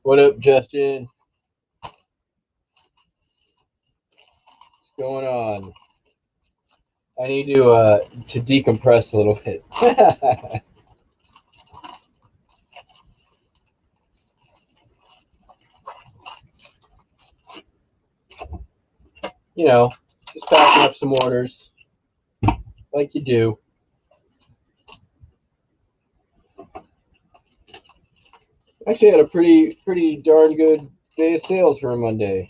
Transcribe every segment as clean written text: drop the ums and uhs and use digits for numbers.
What up, Justin? What's going on? I need to decompress a little bit. You know, just packing up some orders, like you do. Actually, had a pretty darn good day of sales for a Monday.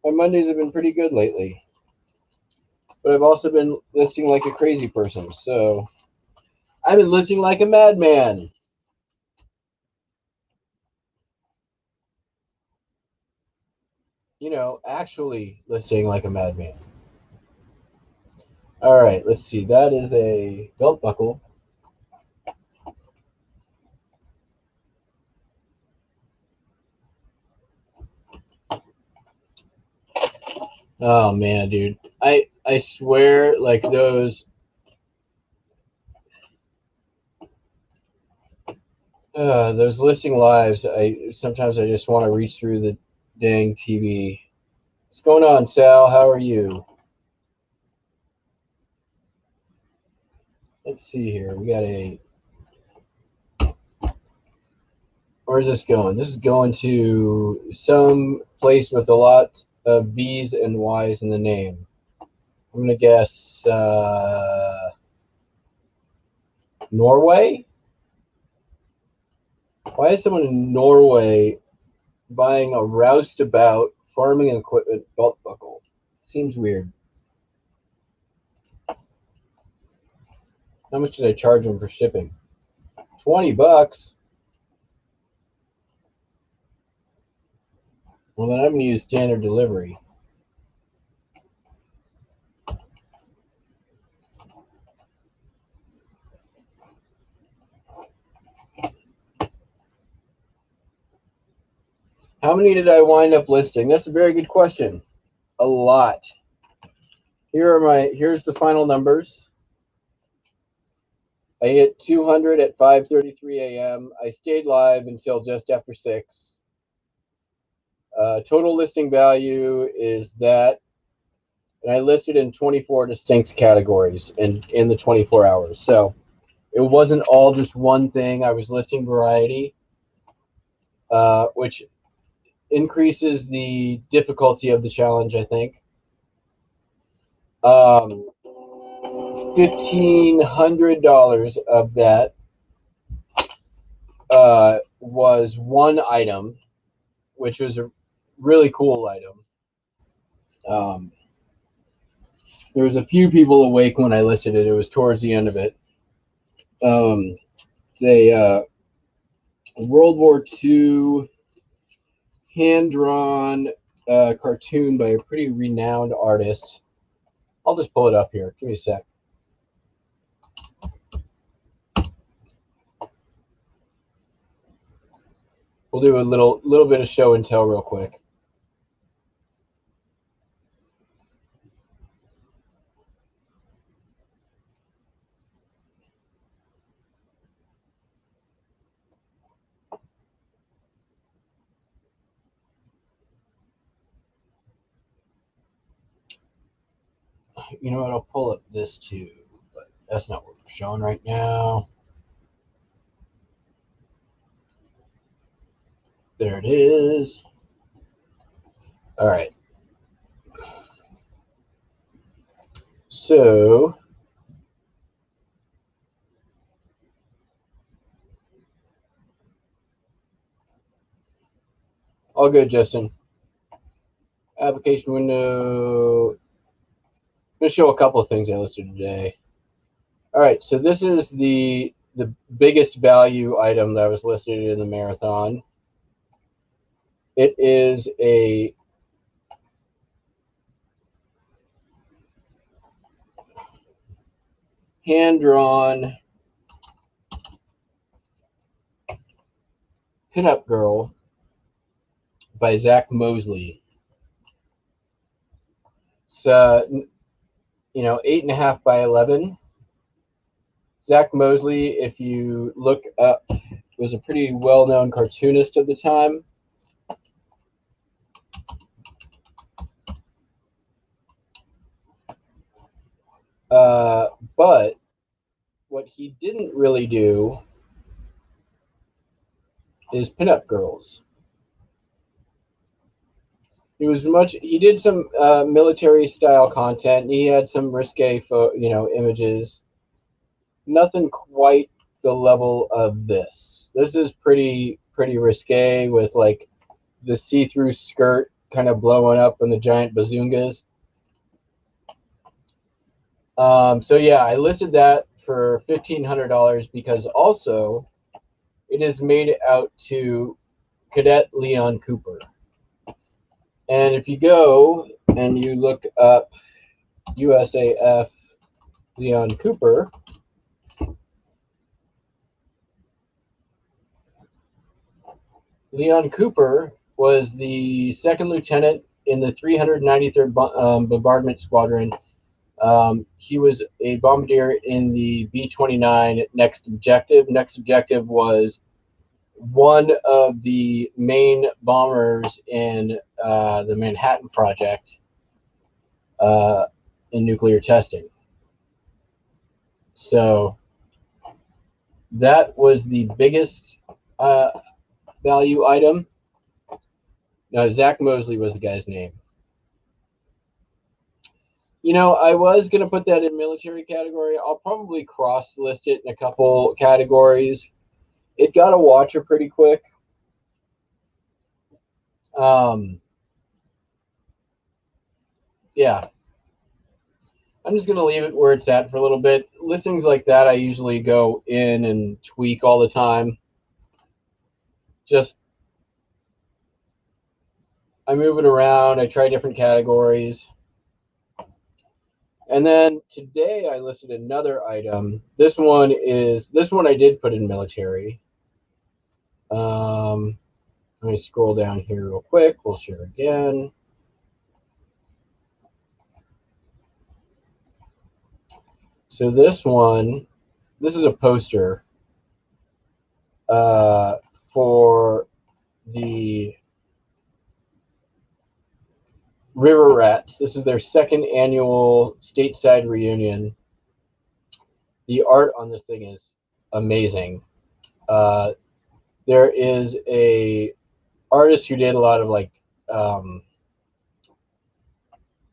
My Mondays have been pretty good lately, but I've also been listing like a crazy person. So I've been listing like a madman. Actually listing like a madman. All right, let's see. That is a belt buckle. Oh man, dude. I swear, like those listing lives, I sometimes I just want to reach through the dang TV. What's going on, Sal? How are you? Let's see here. We got a. Where's this going? This is going to some place with a lot of B's and Y's in the name. I'm gonna guess Norway. Why is someone in Norway buying a roustabout farming equipment belt buckle? Seems weird. How much did I charge them for shipping? $20. Well, then I'm going to use standard delivery. How many did I wind up listing? That's a very good question. A lot. Here's the final numbers. I hit 200 at 5:33 a.m. I stayed live until just after 6. Total listing value is that, and I listed in 24 distinct categories in the 24 hours. So it wasn't all just one thing. I was listing variety, which increases the difficulty of the challenge, I think. $1,500 of that was one item, which was a really cool item. There was a few people awake when I listed it. It was towards the end of it. It's a World War II hand-drawn cartoon by a pretty renowned artist. I'll just pull it up here. Give me a sec. We'll do a little bit of show and tell real quick. You know what? I'll pull up this too, but that's not what we're showing right now. There it is. All right. So all good, Justin. Application window. I'm gonna show a couple of things I listed today. All right, so this is the biggest value item that was listed in the marathon. It is a hand-drawn pinup girl by Zach Mosley. It's 8.5 by 11. Zach Mosley, if you look up was a pretty well-known cartoonist of the time. But what he didn't really do is pinup girls. He did some military style content. He had some risque, images. Nothing quite the level of this. This is pretty risque with like the see-through skirt kind of blowing up and the giant bazungas. So yeah, I listed that for $1,500 because also it is made out to Cadet Leon Cooper. And if you go and you look up USAF Leon Cooper, Leon Cooper was the second lieutenant in the 393rd Bombardment Squadron. He was a bombardier in the B-29 Next Objective. Next Objective was one of the main bombers in the Manhattan Project in nuclear testing. So that was the biggest value item. No, Zach Mosley was the guy's name. I was going to put that in military category. I'll probably cross-list it in a couple categories. It got a watcher pretty quick. Yeah. I'm just going to leave it where it's at for a little bit. Listings like that, I usually go in and tweak all the time. I move it around. I try different categories. And then today I listed another item. This one I did put in military. Let me scroll down here real quick. We'll share again. So this is a poster for the River Rats. This is their second annual stateside reunion. The art on this thing is amazing. There is a artist who did a lot of like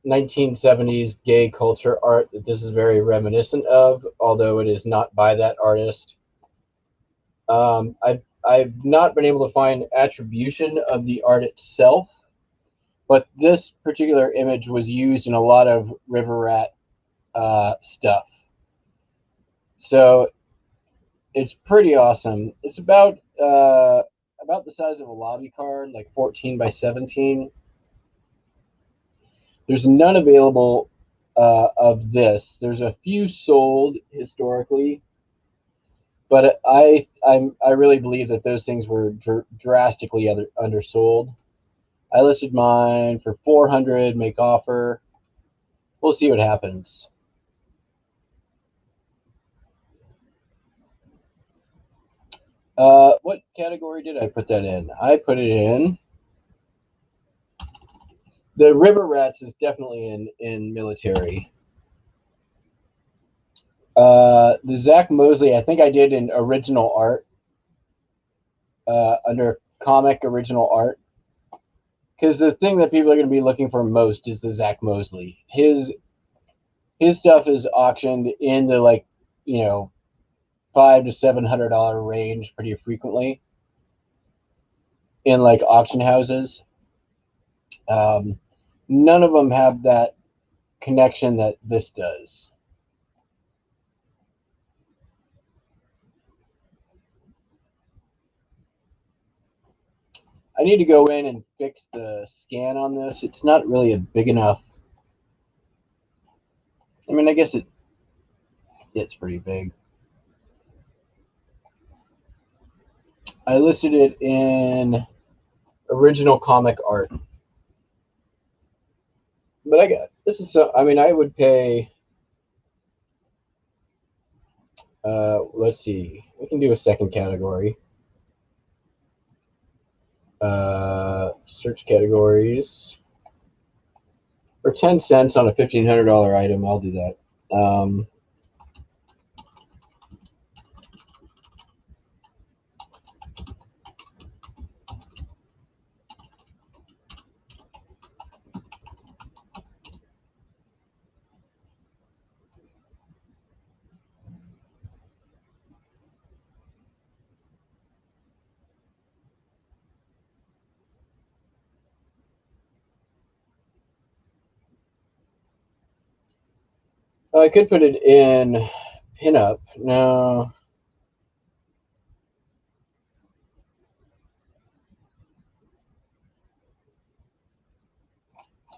1970s gay culture art that this is very reminiscent of, although it is not by that artist. I've not been able to find attribution of the art itself, but this particular image was used in a lot of River Rat stuff. So it's pretty awesome. It's about the size of a lobby card, like 14 by 17. There's none available of this. There's a few sold historically, but I really believe that those things were drastically undersold. I listed mine for $400. Make offer. We'll see what happens. What category did I put that in? I put it in. The River Rats is definitely in military. The Zach Mosley, I think I did in original art, under comic original art. Because the thing that people are going to be looking for most is the Zach Mosley. His stuff is auctioned in the $500 to $700 range pretty frequently in like auction houses. None of them have that connection that this does. I need to go in and fix the scan on this. It's not really a big enough. I mean, I guess it's pretty big. I listed it in original comic art. But I would pay, let's see, we can do a second category. Search categories. For 10 cents on a $1,500 item, I'll do that. I could put it in pinup. No.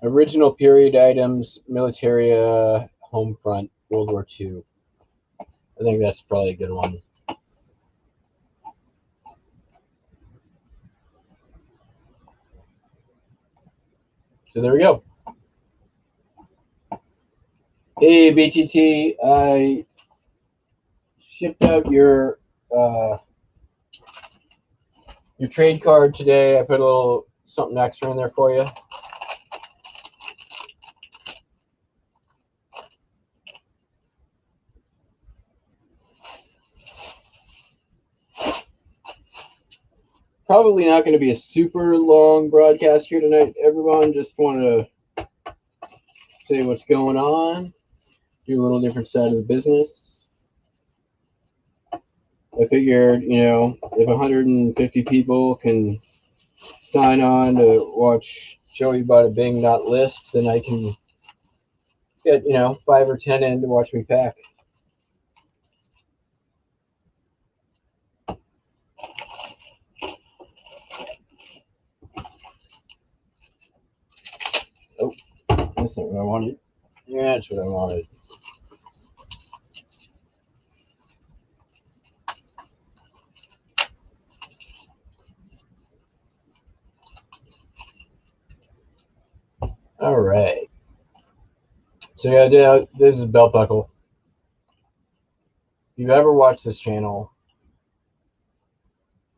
Original period items, Militaria, home front, World War II. I think that's probably a good one. So there we go. Hey, BTT, I shipped out your trade card today. I put a little something extra in there for you. Probably not going to be a super long broadcast here tonight, everyone. Just want to say what's going on, do a little different side of the business. I figured, if 150 people can sign on to watch Joey Bada Bing not list, then I can get, 5 or 10 in to watch me pack. Oh, that's not what I wanted. Yeah, that's what I wanted. All right. So yeah, this is a belt buckle. If you've ever watched this channel,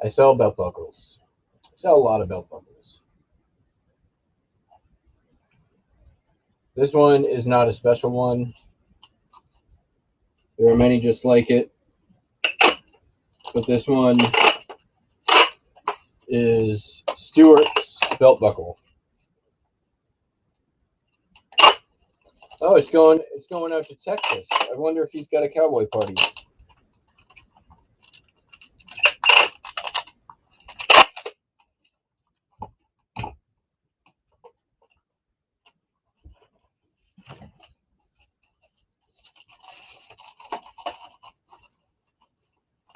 I sell belt buckles. I sell a lot of belt buckles. This one is not a special one. There are many just like it. But this one is Stewart's belt buckle. Oh, it's going out to Texas. I wonder if he's got a cowboy party.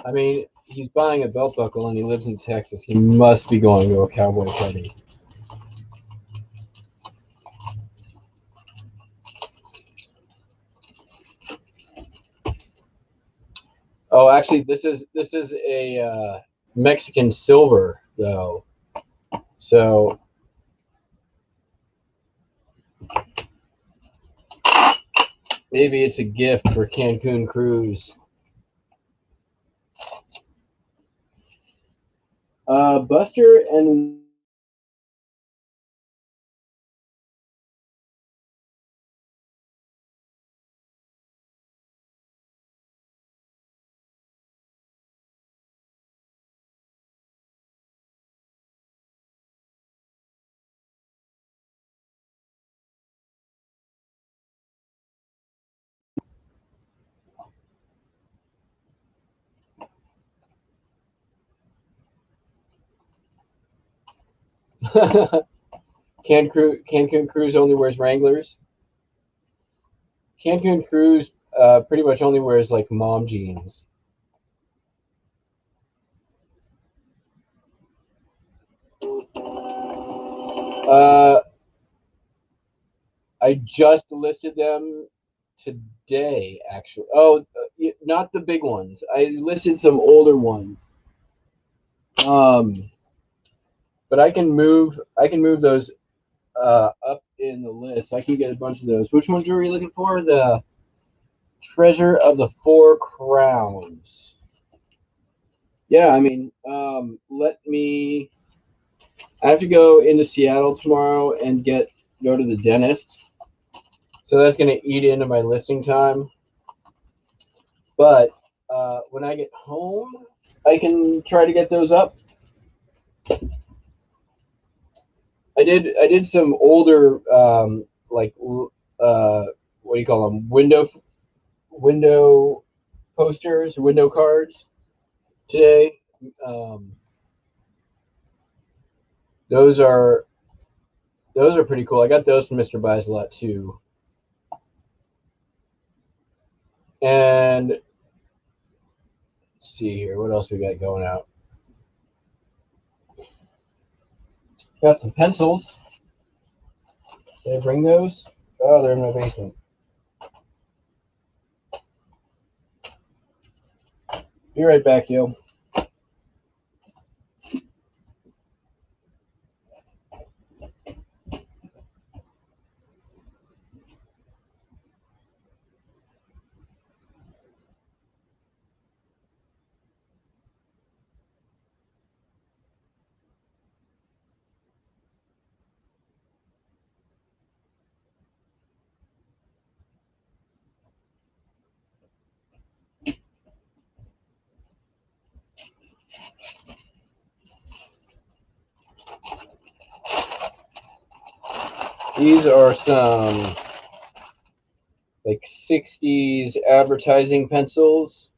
I mean, he's buying a belt buckle and he lives in Texas. He must be going to a cowboy party. Oh, actually, this is a Mexican silver though. So maybe it's a gift for Cancun cruise. Buster and Cancun Cruise only wears Wranglers. Cancun Cruise pretty much only wears like mom jeans. I just listed them today, actually. Oh, not the big ones. I listed some older ones. But I can move those up in the list. I can get a bunch of those. Which ones are we looking for? The Treasure of the Four Crowns. Yeah, I mean, let me I have to go into Seattle tomorrow and go to the dentist. So that's going to eat into my listing time. But when I get home, I can try to get those up. I did some older like what do you call them, window posters, window cards today. Um, those are pretty cool. I got those from Mr. Buys a Lot too. And let's see here, what else we got going out? Got some pencils. Did I bring those? Oh, they're in my basement. Be right back, yo. These are some like 60s advertising pencils.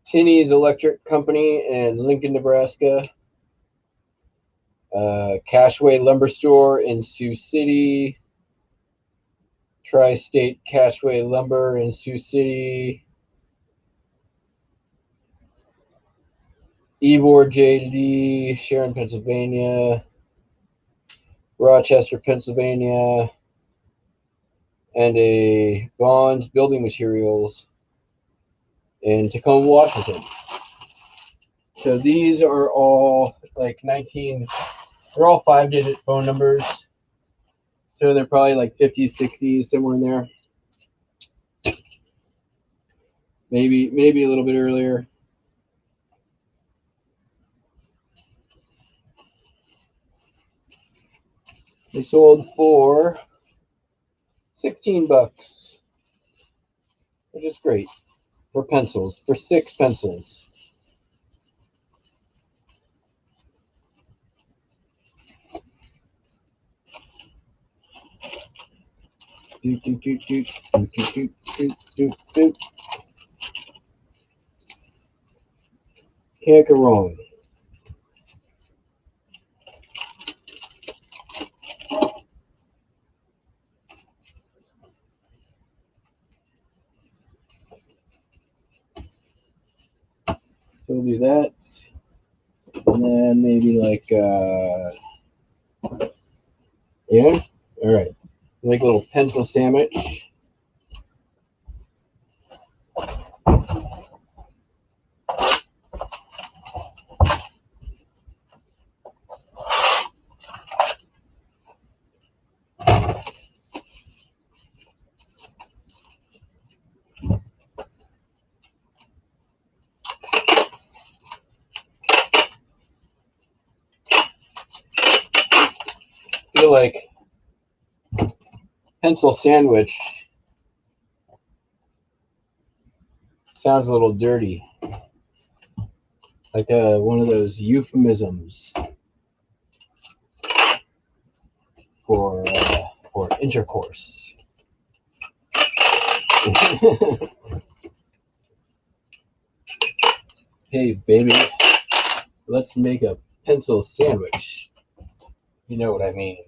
Tinney's Electric Company in Lincoln, Nebraska. Cashway Lumber Store in Sioux City. Tri-State Cashway Lumber in Sioux City. Ivor JD, Sharon, Pennsylvania. Rochester, Pennsylvania. And a Bonds Building Materials in Tacoma, Washington. So these are all like they're all 5-digit phone numbers. So they're probably like 50s, 60s, somewhere in there. Maybe a little bit earlier. They sold for $16, which is great for pencils, for 6 pencils. Doot, doot, doot, doot, doot, doot, doot, doot, doot. Can't go wrong. So we'll do that. And then maybe like, yeah, all right. Make a little pencil sandwich. Feel like pencil sandwich sounds a little dirty, like one of those euphemisms for intercourse. Hey, baby, let's make a pencil sandwich. You know what I mean.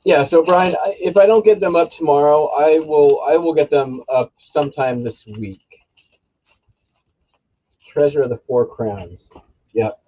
Yeah, so Brian, if I don't get them up tomorrow, I will get them up sometime this week. Treasure of the Four Crowns. Yep.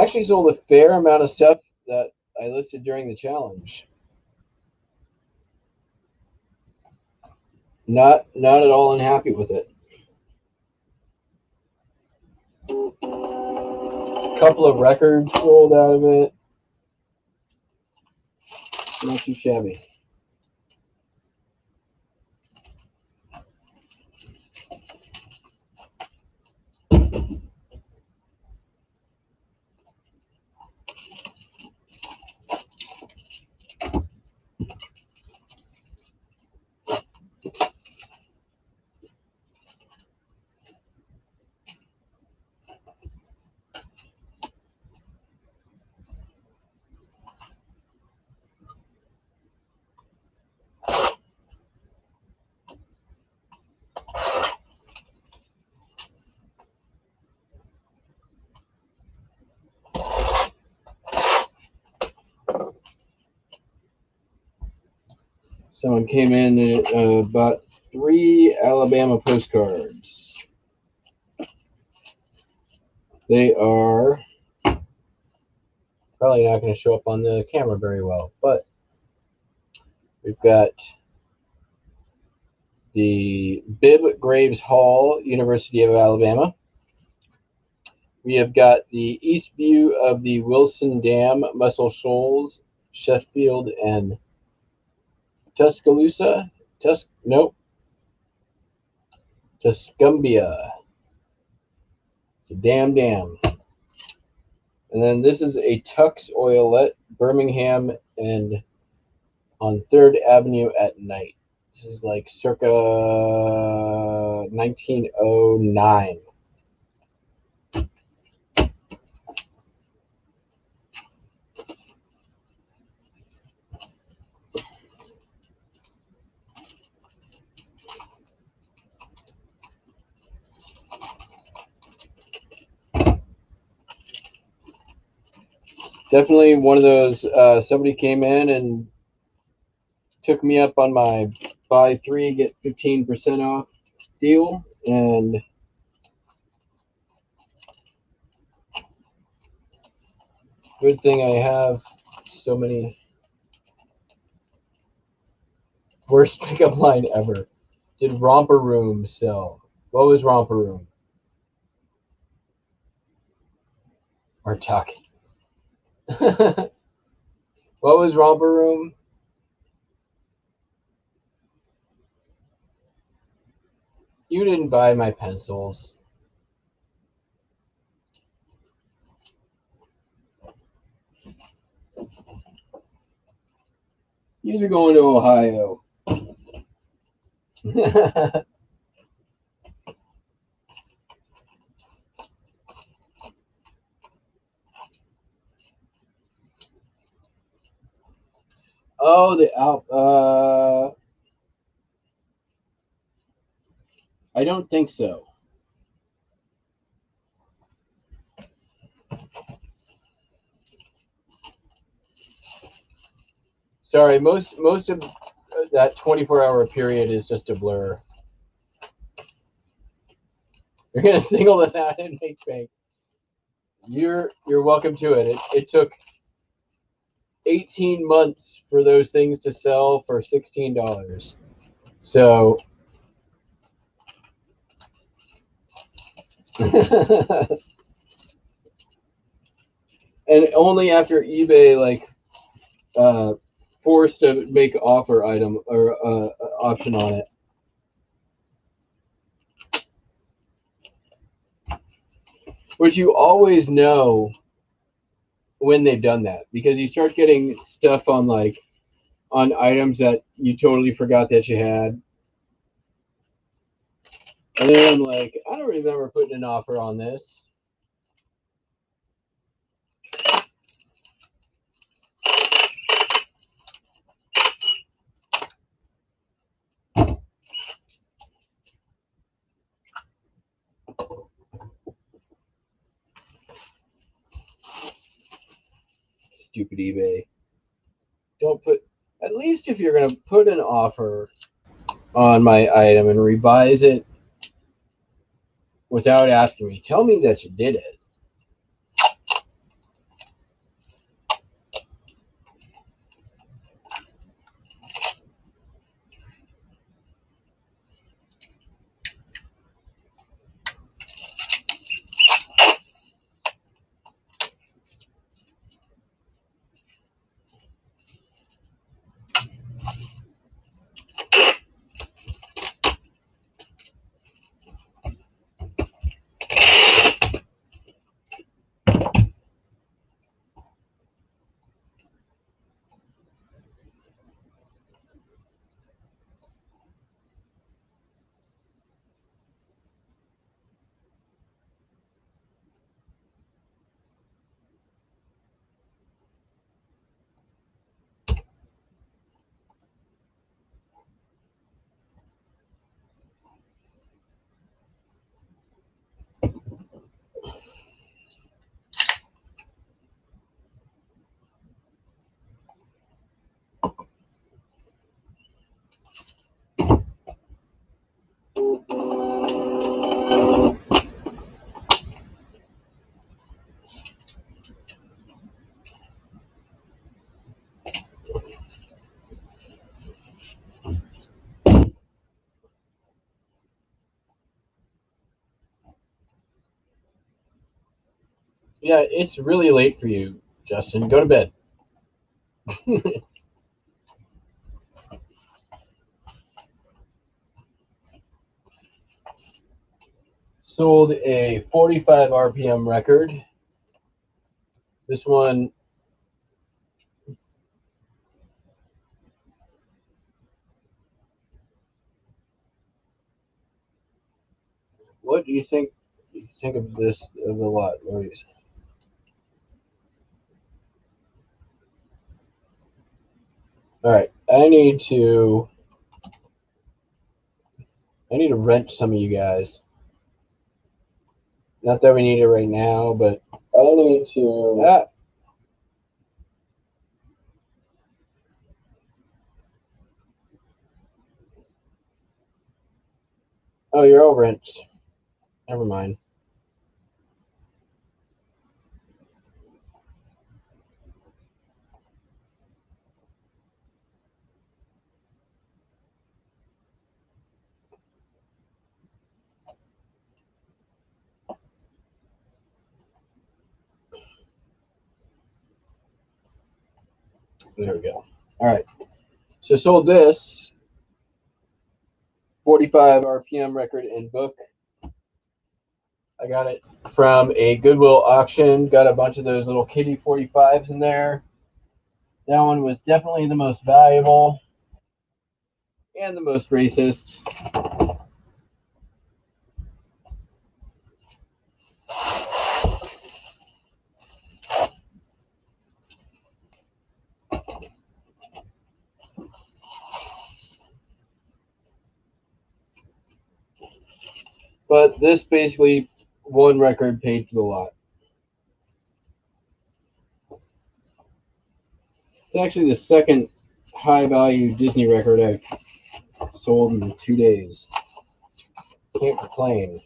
actually sold a fair amount of stuff that I listed during the challenge. Not at all unhappy with it. A couple of records sold out of it. Not too shabby. Someone came in and bought 3 Alabama postcards. They are probably not going to show up on the camera very well, but we've got the Bibb Graves Hall, University of Alabama. We have got the east view of the Wilson Dam, Muscle Shoals, Sheffield, and Tuscaloosa. Tuscumbia. It's a dam. And then this is a Tux Oilette, Birmingham, and on 3rd Avenue at night. This is like circa 1909. Definitely one of those, somebody came in and took me up on my buy 3, get 15% off deal, and good thing I have so many. Worst pickup line ever. Did Romper Room sell? What was Romper Room? Or Tuck. What was Romper Room? You didn't buy my pencils. You're going to Ohio. Oh, the I don't think so. Sorry, most of that 24-hour period is just a blur. You're gonna single that out and make bank. You're welcome to it. It took 18 months for those things to sell for $16. So and only after eBay like forced to make offer item or option on it. Which you always know when they've done that, because you start getting stuff on like on items that you totally forgot that you had. And then I'm like, I don't remember putting an offer on this. Stupid eBay. Don't put, at least if you're going to put an offer on my item and revise it without asking me, tell me that you did it. Yeah, it's really late for you, Justin. Go to bed. Sold a 45 RPM record. This one, what do you think? You think of this of the lot, Louise? All right, I need to wrench some of you guys. Not that we need it right now, but I need to. Oh, you're all wrenched. Never mind. There we go. All right. So sold this 45 RPM record in book. I got it from a Goodwill auction. Got a bunch of those little kitty 45s in there. That one was definitely the most valuable and the most racist. But this basically one record paid for the lot. It's actually the second high value Disney record I've sold in 2 days. Can't complain.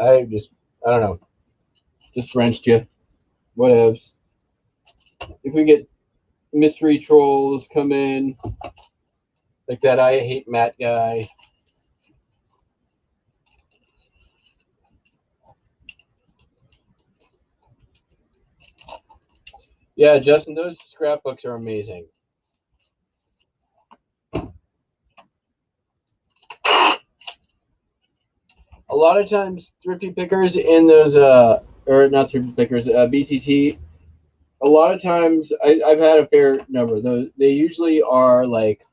I don't know, just wrenched you. Whatevs. If we get mystery trolls come in, like that I hate Matt guy. Yeah, Justin, those scrapbooks are amazing. A lot of times, thrifty pickers in those, or not thrifty pickers, BTT. A lot of times, I've had a fair number. Those they usually are like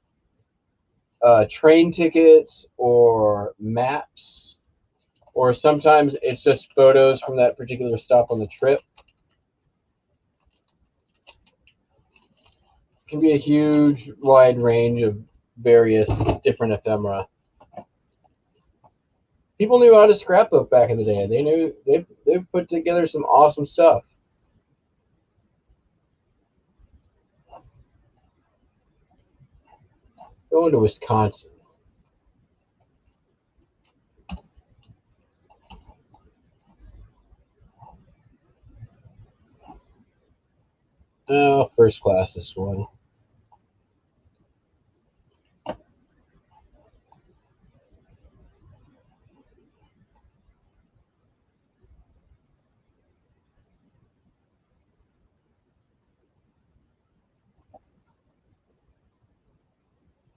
train tickets or maps, or sometimes it's just photos from that particular stop on the trip. It can be a huge, wide range of various different ephemera. People knew how to scrapbook back in the day. They knew they've put together some awesome stuff. Going to Wisconsin. Oh, first class this one.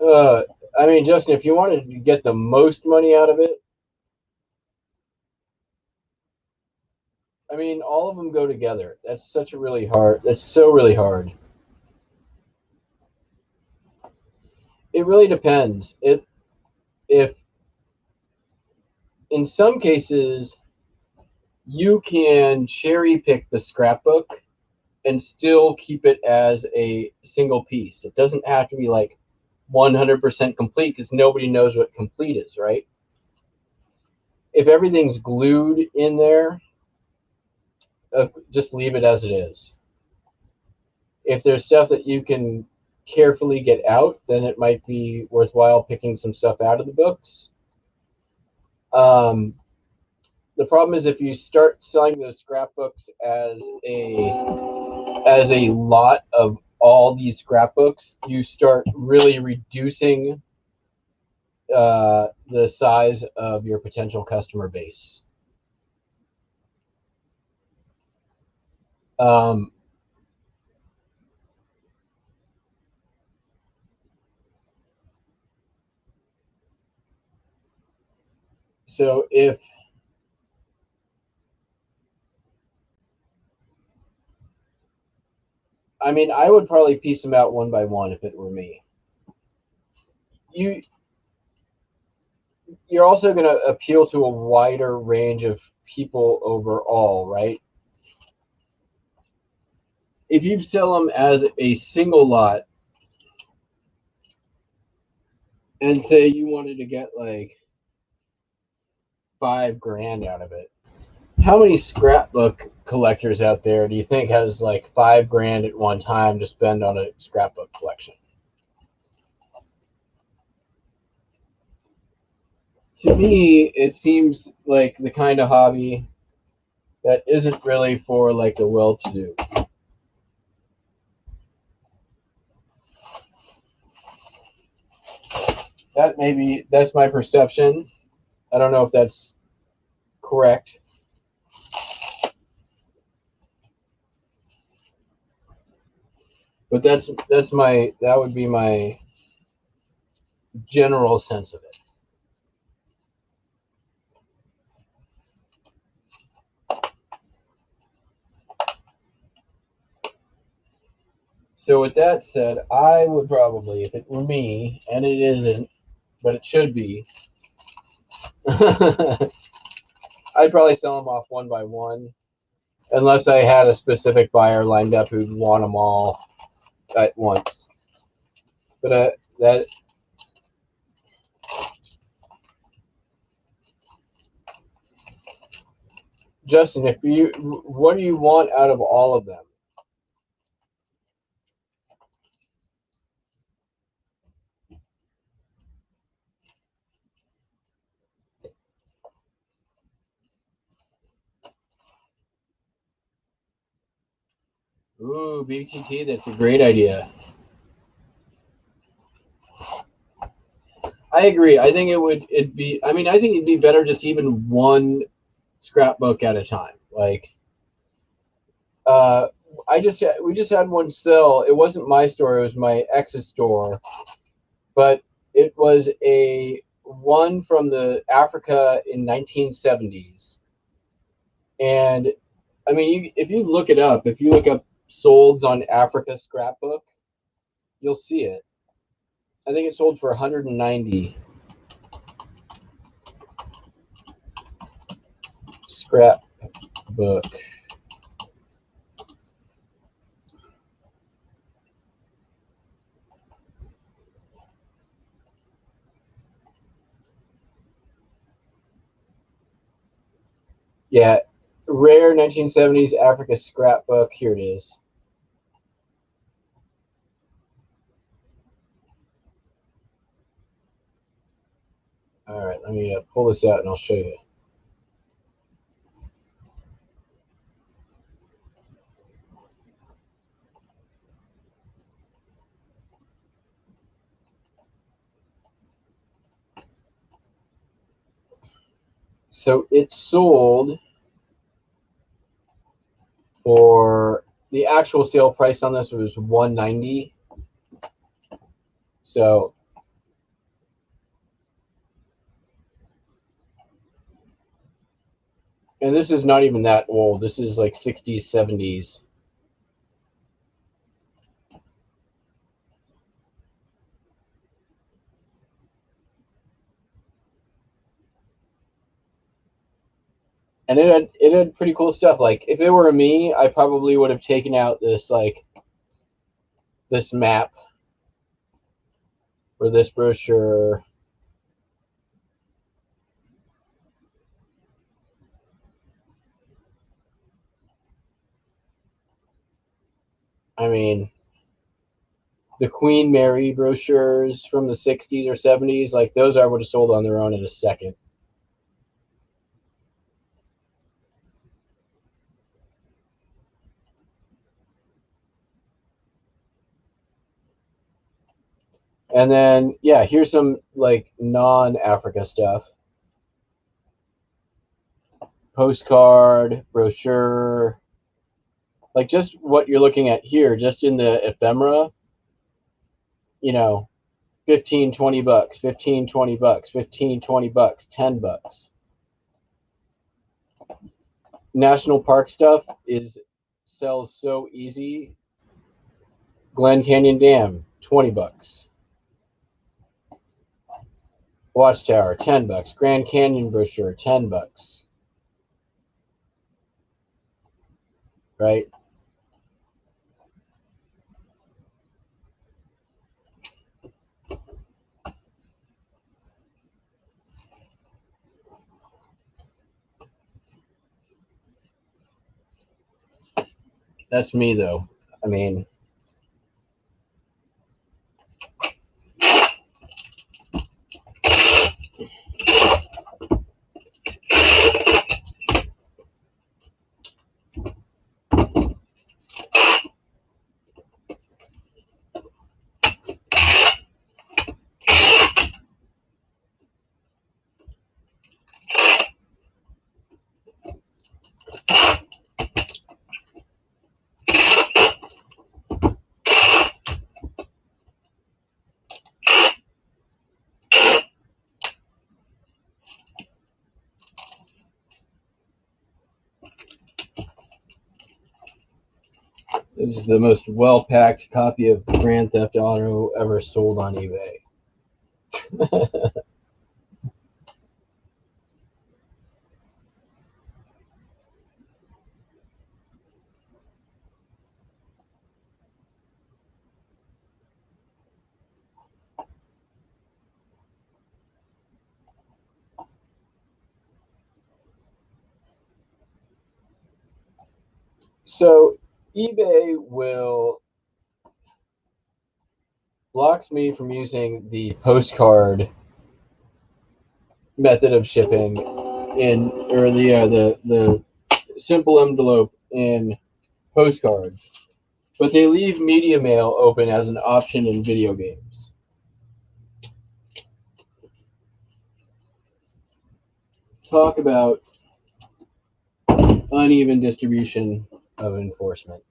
Uh, I mean, Justin, if you wanted to get the most money out of it, I mean, all of them go together. That's such a really hard. That's so really hard. It really depends. If in some cases you can cherry pick the scrapbook and still keep it as a single piece. It doesn't have to be like 100% complete because nobody knows what complete is, right? If everything's glued in there, just leave it as it is. If there's stuff that you can carefully get out, then it might be worthwhile picking some stuff out of the books. Um, the problem is if you start selling those scrapbooks as a lot of all these scrapbooks, you start really reducing the size of your potential customer base. Um, so if I mean, I would probably piece them out one by one if it were me. You you're also going to appeal to a wider range of people overall, right? If you sell them as a single lot and say you wanted to get like $5,000 out of it, how many scrapbook collectors out there do you think has like $5,000 at one time to spend on a scrapbook collection? To me, it seems like the kind of hobby that isn't really for like the well-to-do. That's my perception. I don't know if that's correct, but that would be my general sense of it. So with that said, I would probably, if it were me, and it isn't, but it should be, I'd probably sell them off one by one, unless I had a specific buyer lined up who'd want them all at once. But that Justin, if you, what do you want out of all of them? Ooh, BTT, that's a great idea. I agree. I think it'd be, I mean, I think it'd be better just even one scrapbook at a time. Like, uh, we just had one sell. It wasn't my store, it was my ex's store, but it was a one from the Africa in 1970s. And I mean, if you look it up, if you look up solds on Africa scrapbook, you'll see it. I think it sold for 190 scrapbook. Yeah, rare 1970s Africa scrapbook. Here it is. All right, let me pull this out and I'll show you. So it sold for, the actual sale price on this was 190. So, and this is not even that old. This is like 60s, 70s. And it had pretty cool stuff. Like if it were me, I probably would have taken out this like this map or this brochure. I mean, the Queen Mary brochures from the 60s or 70s, like those I would have sold on their own in a second. And then, yeah, here's some like non-Africa stuff. Postcard, brochure, like just what you're looking at here, just in the ephemera, you know, 15, 20 bucks, 15, 20 bucks, 15, 20 bucks, 10 bucks. National park stuff sells so easy. Glen Canyon Dam, 20 bucks. Watchtower, 10 bucks. Grand Canyon brochure, 10 bucks. Right? That's me though. I mean, this is the most well-packed copy of Grand Theft Auto ever sold on eBay. So eBay blocks me from using the postcard method of shipping or the simple envelope in postcards, but they leave media mail open as an option in video games. Talk about uneven distribution of enforcement.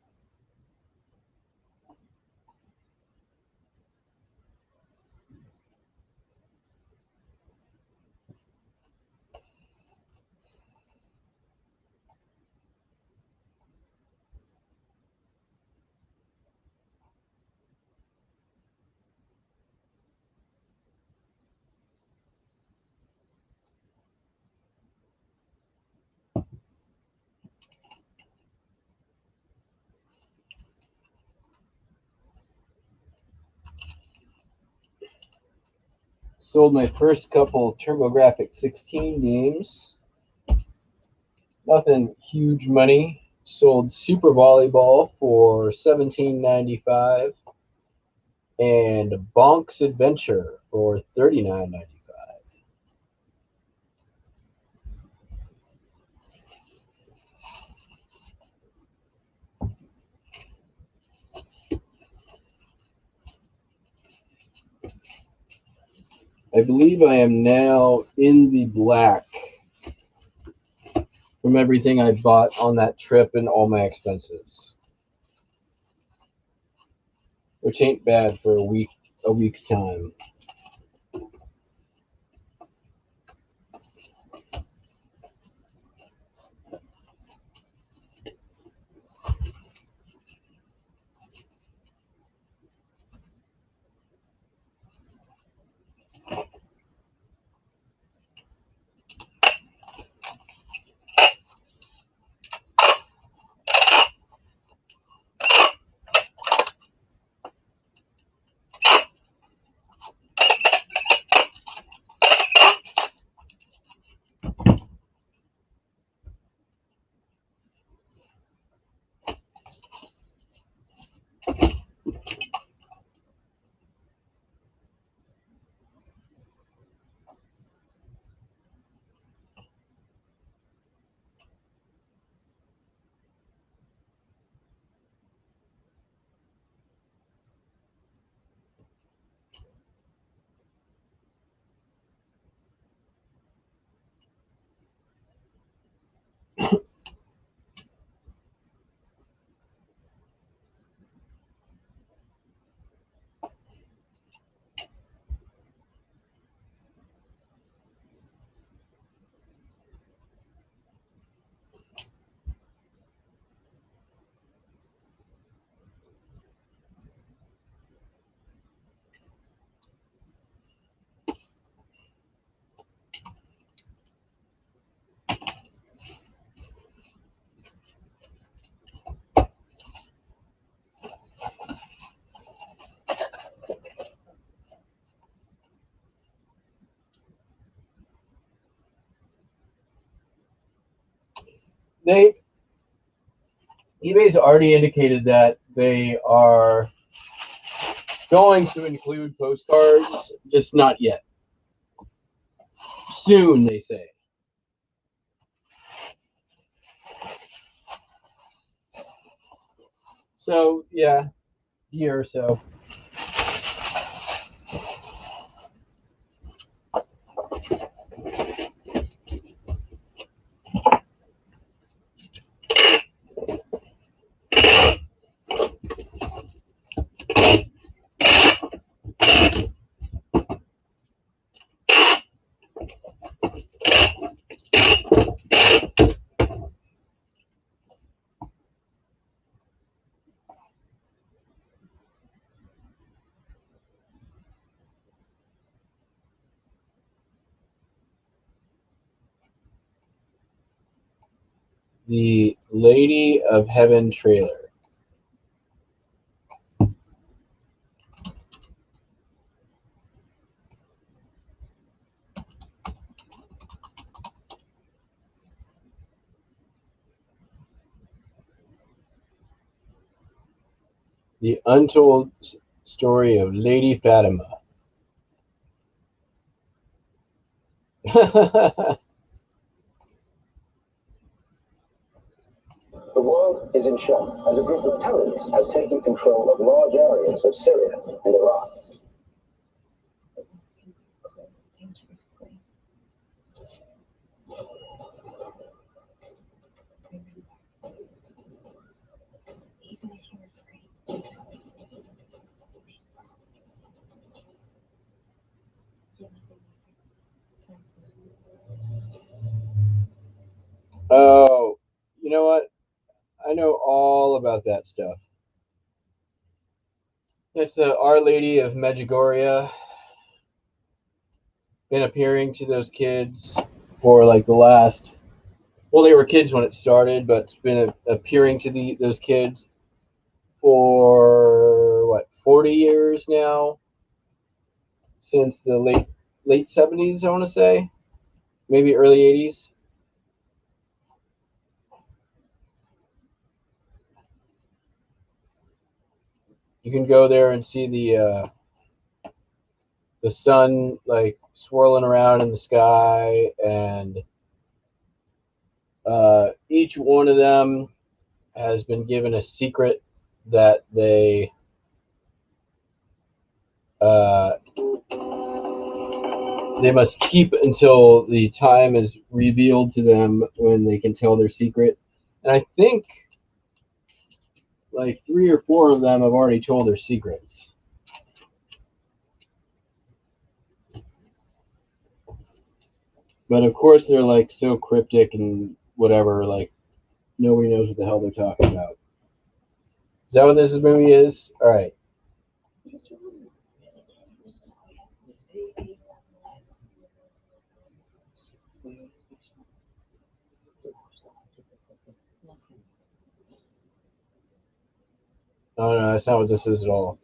Sold my first couple TurboGrafx 16 games. Nothing huge money. Sold Super Volleyball for $17.95 and Bonk's Adventure for $39.95. I believe I am now in the black from everything I bought on that trip and all my expenses, which ain't bad for a week's time. eBay's already indicated that they are going to include postcards, just not yet. Soon, they say. So, yeah, year or so. The Lady of Heaven trailer. The Untold Story of Lady Fatima. The world is in shock as a group of terrorists has taken control of large areas of Syria and Iraq. Oh, you know what? I know all about that stuff. It's the Our Lady of Medjugorje. Been appearing to those kids for like the last. Well, they were kids when it started, but it's been appearing to those kids for what 40 years now, since the late 70s, I want to say, maybe early 80s. You can go there and see the sun like swirling around in the sky, and each one of them has been given a secret that uh, they must keep until the time is revealed to them when they can tell their secret. And I think like 3 or 4 of them have already told their secrets. But of course, they're like so cryptic and whatever, like nobody knows what the hell they're talking about. Is that what this movie is? All right. No, that's not what this is at all.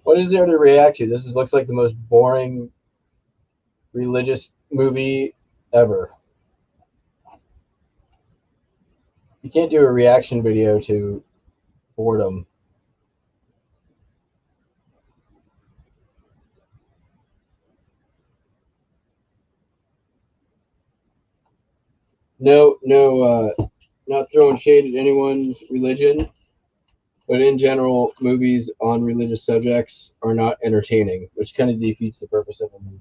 What is there to react to? This looks like the most boring religious movie ever. You can't do a reaction video to boredom. No, not throwing shade at anyone's religion, but in general, movies on religious subjects are not entertaining, which kind of defeats the purpose of a movie.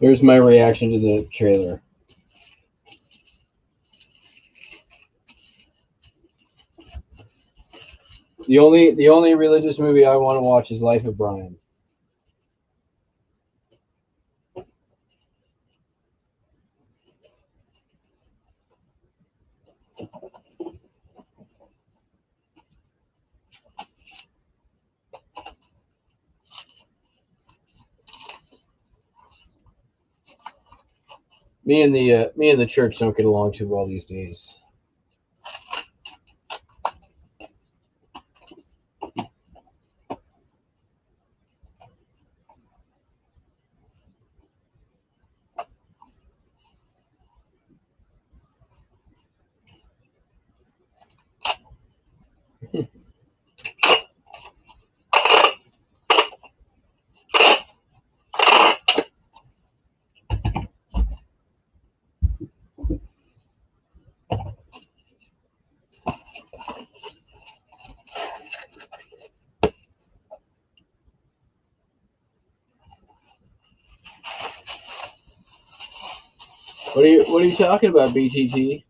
Here's my reaction to the trailer. The only religious movie I want to watch is Life of Brian. Me and the church don't get along too well these days. What are you talking about, BTT?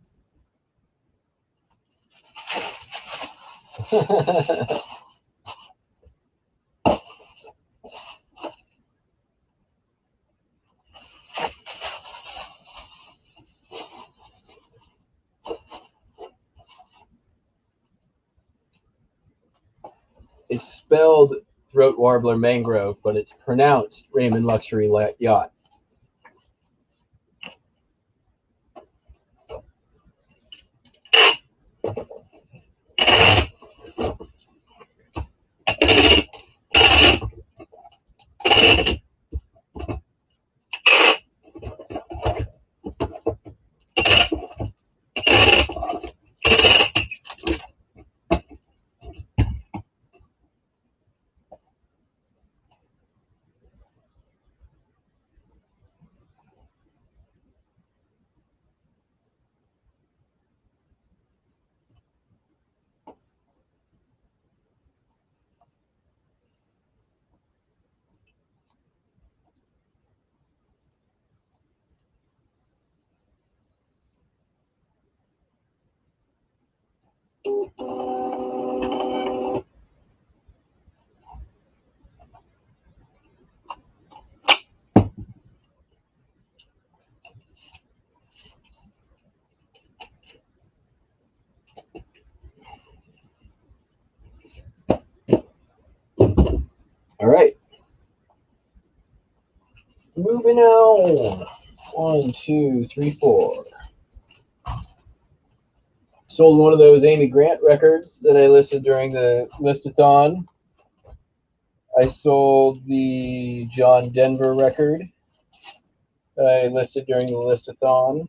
It's spelled throat warbler mangrove, but it's pronounced Raymond Luxury Yacht. All right, moving on. 1, 2, 3, 4. Sold one of those Amy Grant records that I listed during the listathon. I sold the John Denver record that I listed during the listathon.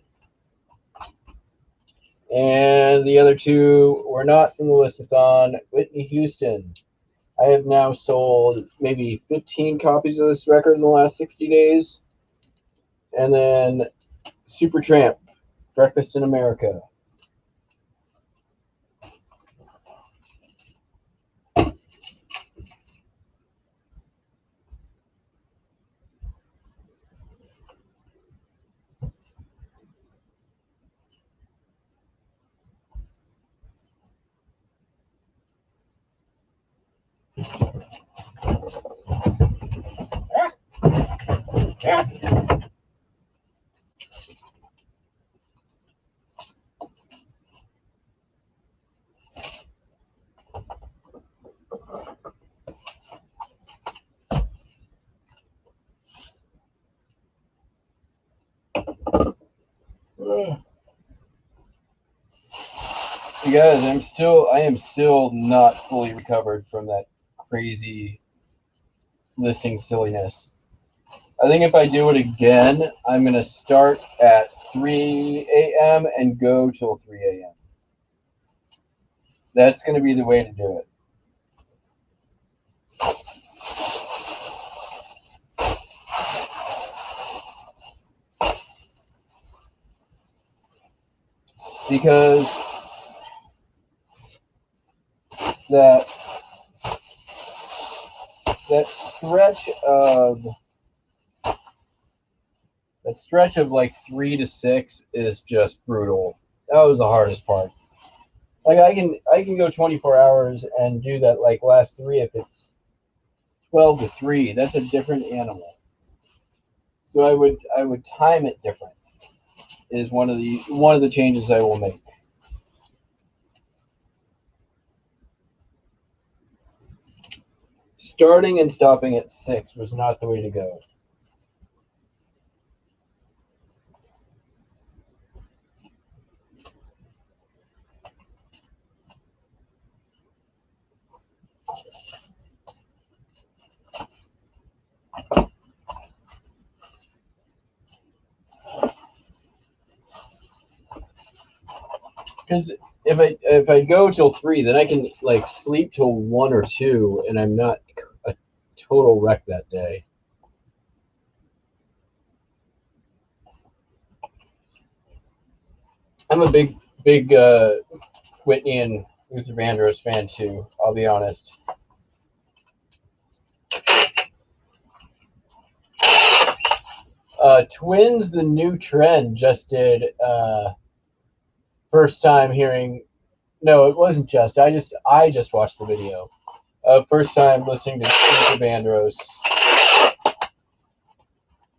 And the other two were not from the listathon. Whitney Houston. I have now sold maybe 15 copies of this record in the last 60 days. And then Supertramp, Breakfast in America. You guys, I am still not fully recovered from that crazy listing silliness. I think if I do it again, I'm going to start at 3 a.m. and go till 3 a.m. That's going to be the way to do it. Because that that stretch of like 3 to 6 is just brutal. That was the hardest part. Like I can go 24 hours and do that like last 3 if it's 12 to 3. That's a different animal. So I would time it different. Is one of the changes I will make. Starting and stopping at 6 was not the way to go. Because if I go till 3, then I can like sleep till 1 or 2, and I'm not a total wreck that day. I'm a big Whitney and Luther Vandross fan too. I'll be honest. Twins, the new trend, just did first time hearing. No, it wasn't just. I just watched the video. First time listening to Luther Vandross,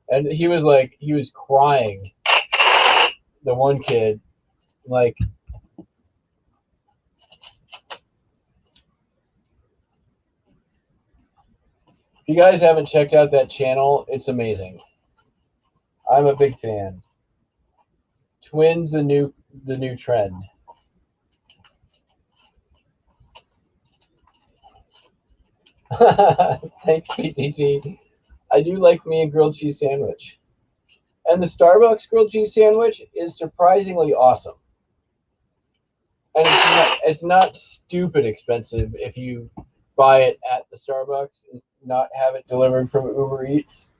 and he was crying. The one kid, like, if you guys haven't checked out that channel, it's amazing. I'm a big fan. Twins, the new trend. Thanks, PTT. I do like me a grilled cheese sandwich. And the Starbucks grilled cheese sandwich is surprisingly awesome. And it's not stupid expensive if you buy it at the Starbucks and not have it delivered from Uber Eats.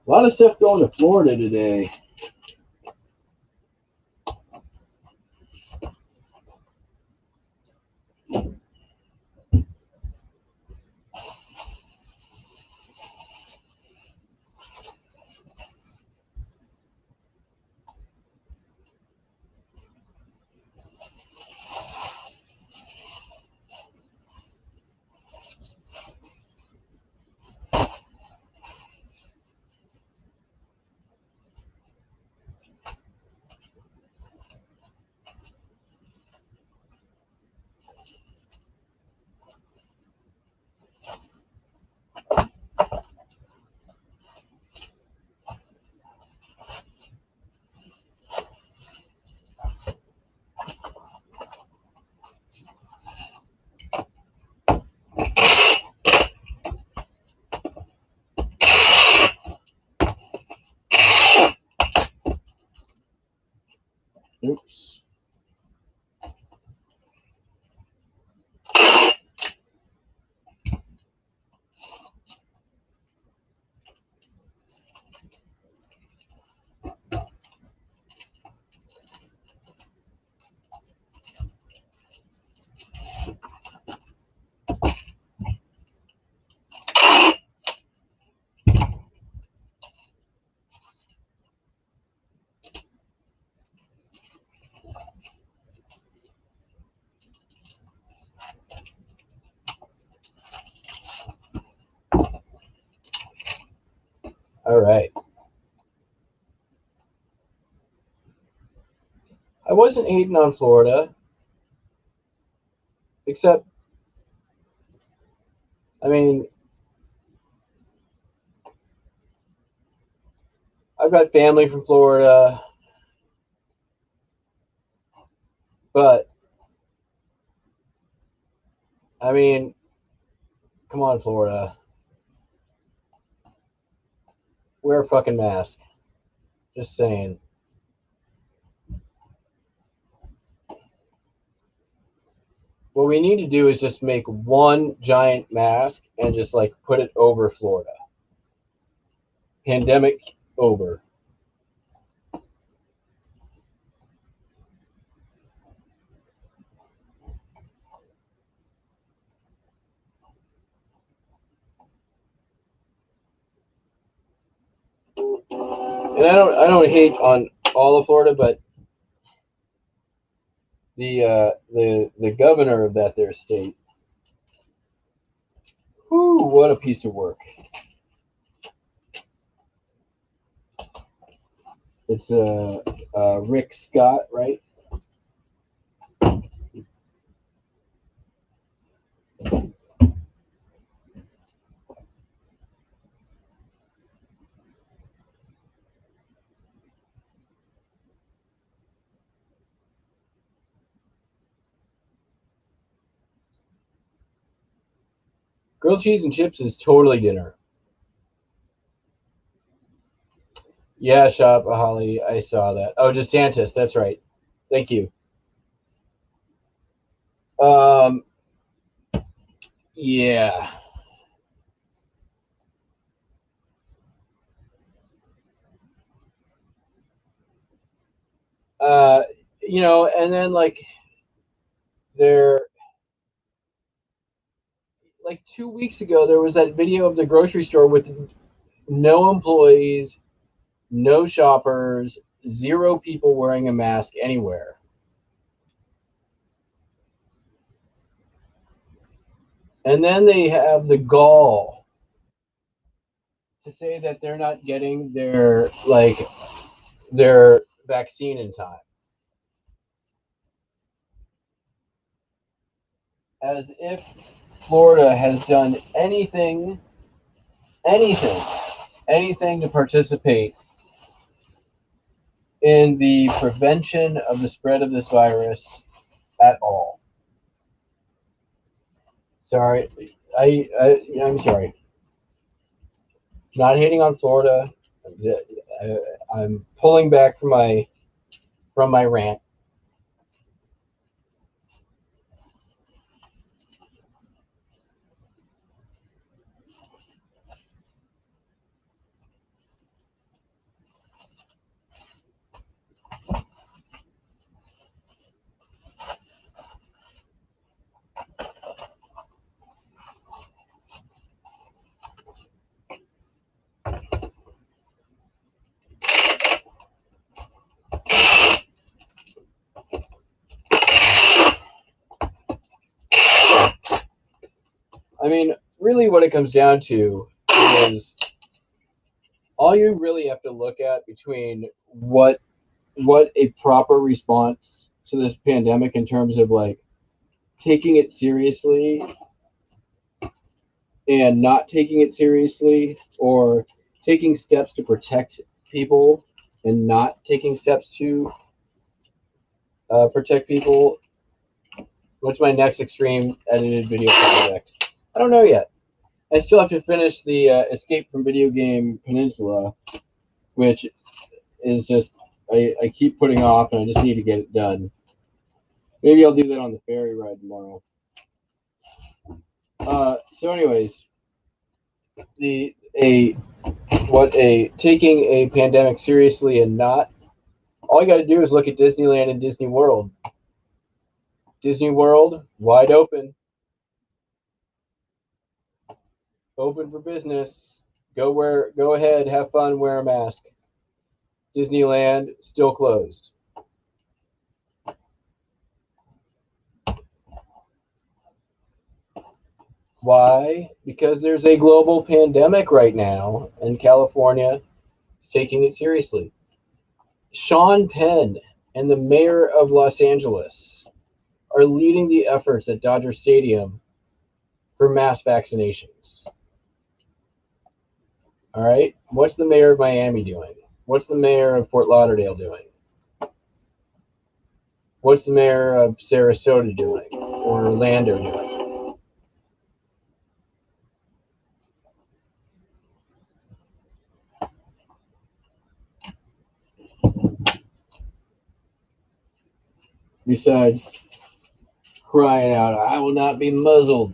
A lot of stuff going to Florida today. Oops. All right. I wasn't hating on Florida, except, I mean, I've got family from Florida, but, I mean, come on, Florida. Wear a fucking mask. Just saying. What we need to do is just make one giant mask and just like put it over Florida. Pandemic over. And I don't hate on all of Florida, but the governor of that there state, whoo, what a piece of work. It's Rick Scott, right? Grilled cheese and chips is totally dinner. Yeah, Shop Holly, I saw that. Oh, DeSantis, that's right. Thank you. Um, yeah. Uh, and then there, like 2 weeks ago, there was that video of the grocery store with no employees, no shoppers, zero people wearing a mask anywhere. And then they have the gall to say that they're not getting their vaccine in time. As if Florida has done anything, anything to participate in the prevention of the spread of this virus at all. Sorry, I'm sorry. Not hating on Florida. I'm pulling back from my rant. I mean, really, what it comes down to is all you really have to look at between what a proper response to this pandemic in terms of taking it seriously and not taking it seriously, or taking steps to protect people and not taking steps to protect people. What's my next extreme edited video project? I don't know yet. I still have to finish the Escape from Video Game Peninsula, which is just I keep putting off, and I just need to get it done. Maybe I'll do that on the ferry ride tomorrow. So, anyways, the a what a taking a pandemic seriously and not. All you got to do is look at Disneyland and Disney World. Disney World wide open, open for business. Go ahead, have fun, wear a mask. Disneyland still closed. Why? Because there's a global pandemic right now, and California is taking it seriously. Sean Penn and the mayor of Los Angeles are leading the efforts at Dodger Stadium for mass vaccinations. All right? What's the mayor of Miami doing? What's the mayor of Fort Lauderdale doing? What's the mayor of Sarasota doing? Or Orlando doing? Besides crying out, I will not be muzzled,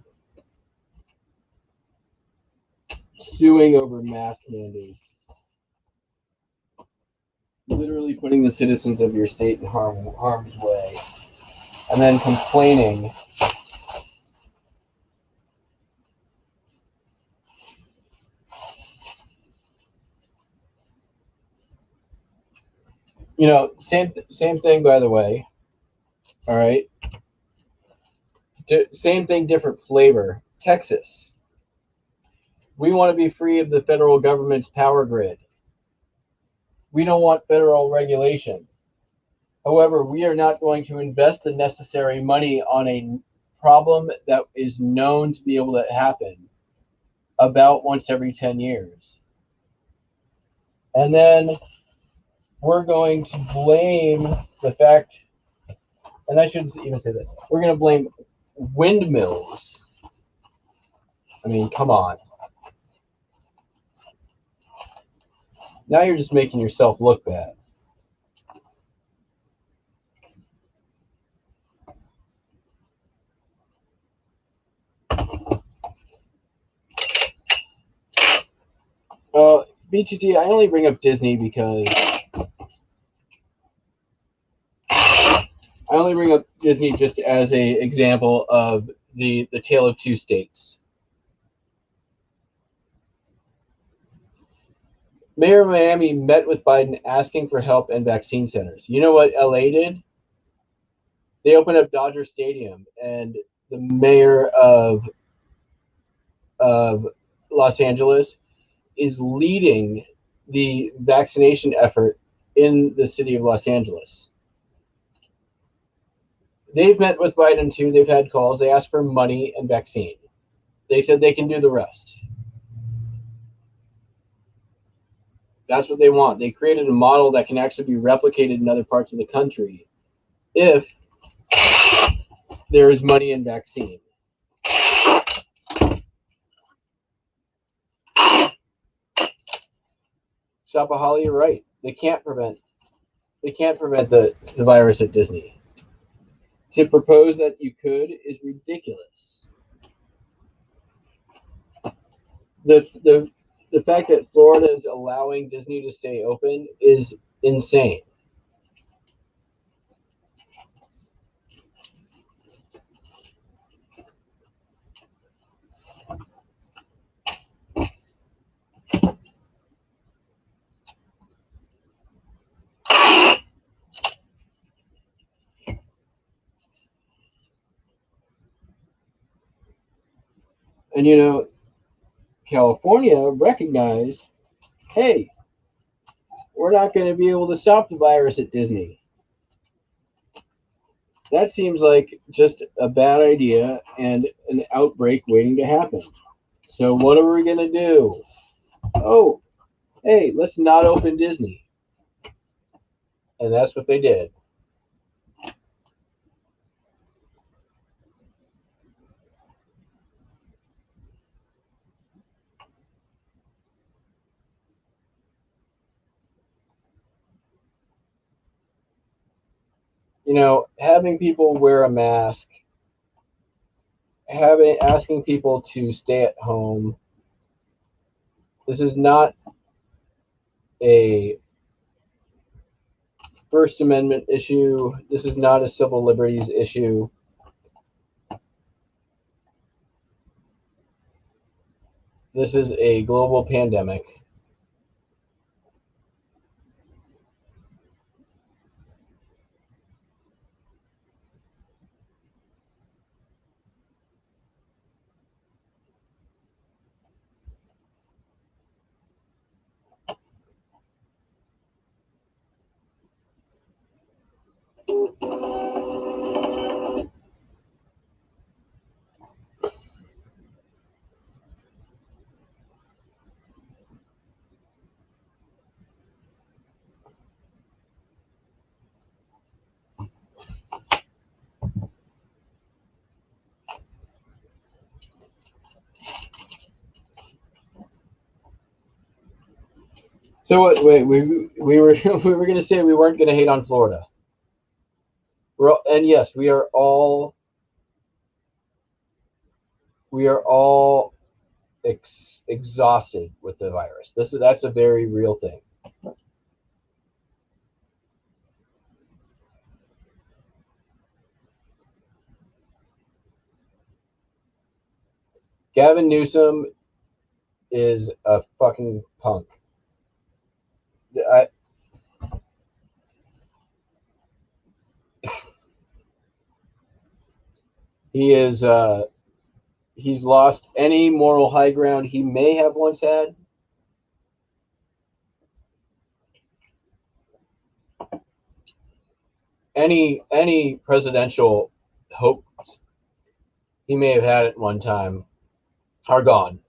suing over mask mandates, literally putting the citizens of your state in harm's way, and then complaining You know, same thing, by the way. All right, same thing, different flavor. Texas. We want to be free of the federal government's power grid. We don't want federal regulation. However, we are not going to invest the necessary money on a problem that is known to be able to happen about once every 10 years. And then we're going to blame the fact, and I shouldn't even say that, we're going to blame windmills. I mean, come on. Now you're just making yourself look bad. BTT, I only bring up Disney because I only bring up Disney just as a example of the tale of two states. Mayor of Miami met with Biden asking for help and vaccine centers. You know what LA did? They opened up Dodger Stadium, and the mayor of Los Angeles is leading the vaccination effort in the city of Los Angeles. They've met with Biden too. They've had calls. They asked for money and vaccine. They said they can do the rest. That's what they want. They created a model that can actually be replicated in other parts of the country if there is money in vaccine. Shopaholic, you're right. They can't prevent the virus at Disney. To propose that you could is ridiculous. The fact that Florida is allowing Disney to stay open is insane. And you know, California recognized, hey, we're not going to be able to stop the virus at Disney. That seems like just a bad idea and an outbreak waiting to happen. So what are we going to do? Oh, hey, let's not open Disney. And that's what they did. You know, having people wear a mask, asking people to stay at home. This is not a First Amendment issue. This is not a civil liberties issue. This is a global pandemic. So what? Wait, we were we were going to say we weren't going to hate on Florida. And yes, we are all exhausted with the virus. That's a very real thing. Gavin Newsom is a fucking punk. I, He is he's lost any moral high ground he may have once had. Any presidential hopes he may have had at one time are gone.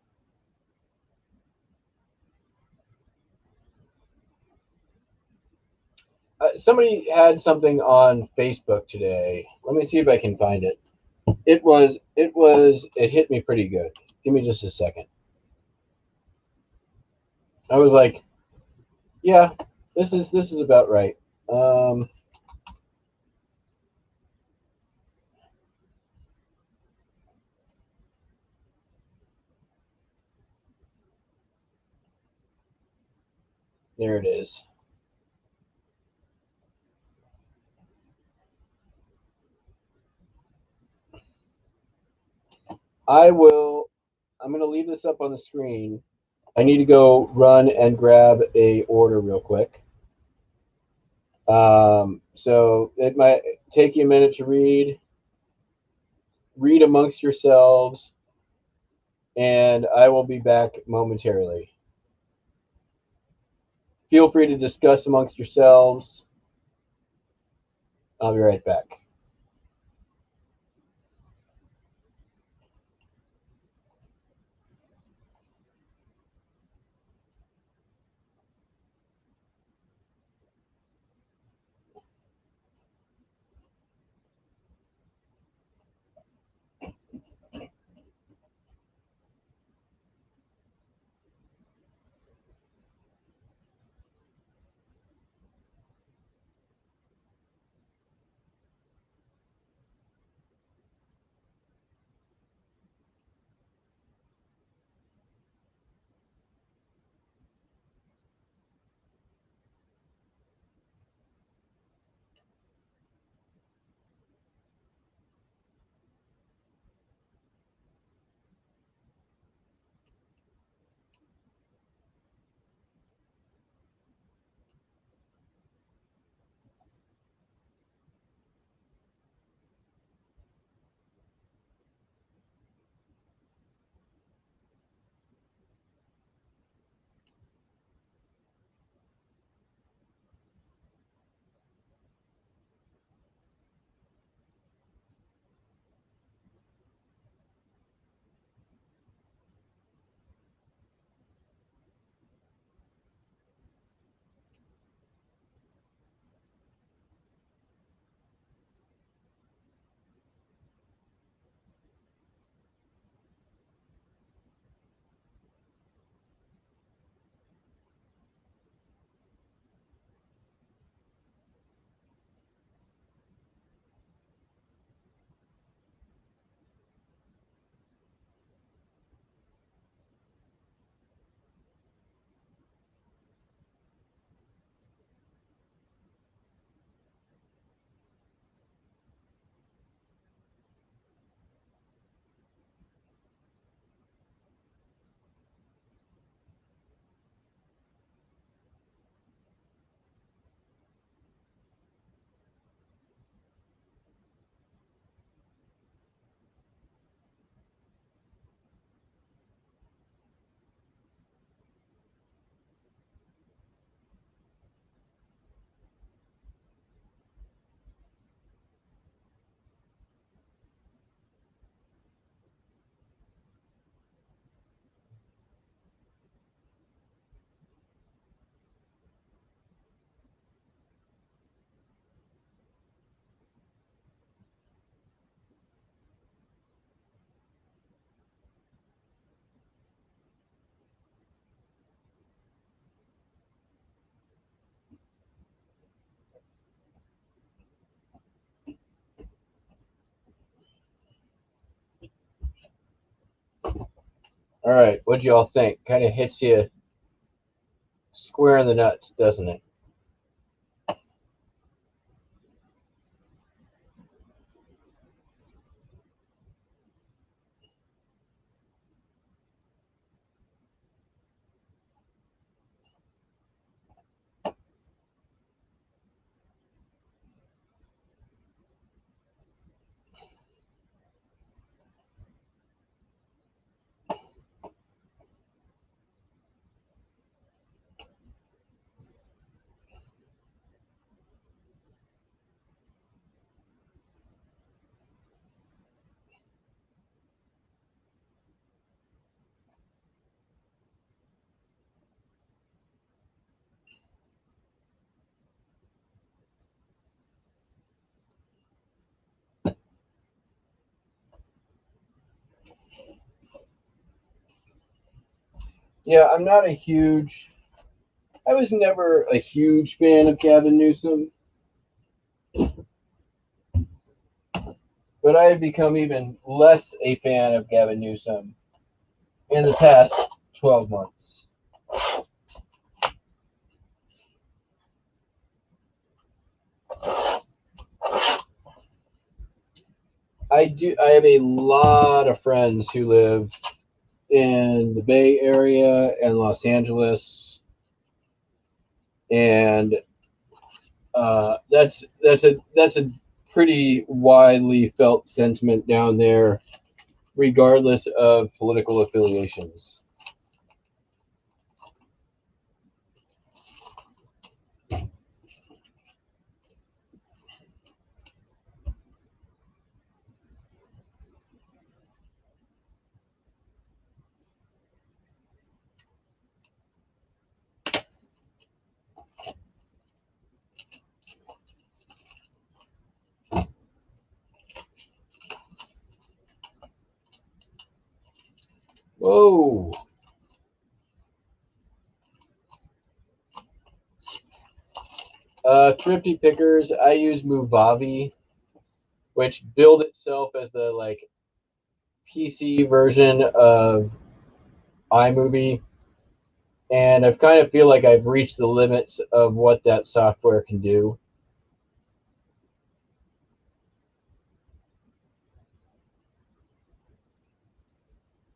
Somebody had something on Facebook today. Let me see if I can find it. It hit me pretty good. Give me just a second. I was like, yeah, this is about right. Um, there it is. I will. I'm going to leave this up on the screen. I need to go run and grab a order real quick. So it might take you a minute to read. Read amongst yourselves, and I will be back momentarily. Feel free to discuss amongst yourselves. I'll be right back. All right, what do y'all think? Kind of hits you square in the nuts, doesn't it? Yeah, I'm not a huge. I was never a huge fan of Gavin Newsom, but I have become even less a fan of Gavin Newsom in the past 12 months. I have a lot of friends who live in the Bay Area and Los Angeles, and that's a pretty widely felt sentiment down there, regardless of political affiliations. Whoa. Thrifty pickers. I use Movavi, which billed itself as the like PC version of iMovie, and I kind of feel like I've reached the limits of what that software can do.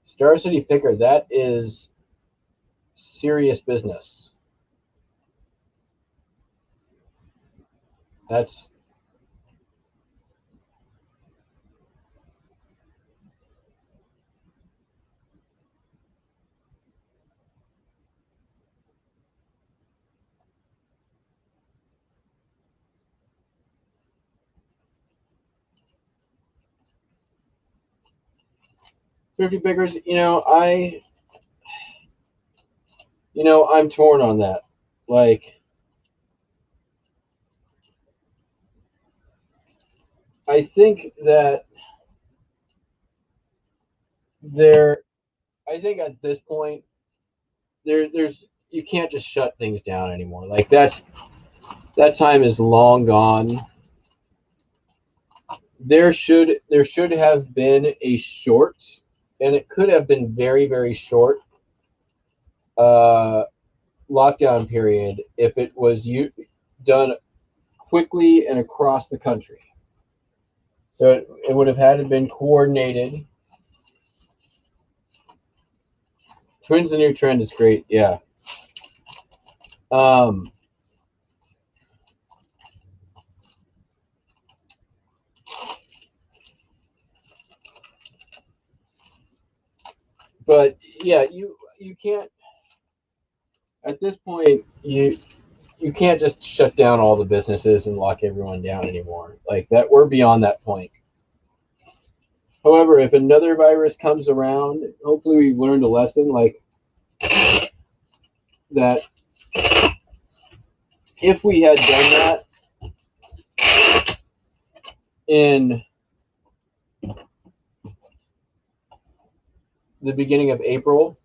Star City Picker, that is serious business. That's Thrifty Pickers. I'm torn on that. Like, I think that there, I think at this point, there's you can't just shut things down anymore. Like that time is long gone. There should have been a short, and it could have been very very short uh, lockdown period if it was done quickly and across the country. So it would have had to been coordinated. Twins the new trend is great, yeah. Um, but yeah, you can't at this point you can't just shut down all the businesses and lock everyone down anymore. Like that, we're beyond that point. However, if another virus comes around, hopefully we've learned a lesson like that. If we had done that in the beginning of April,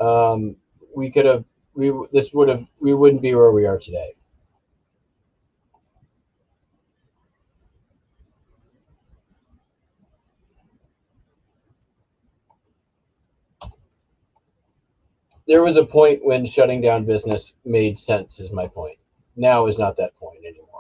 um, we could have we wouldn't be where we are today. There was a point when shutting down business made sense. Is my point. Now is not that point anymore.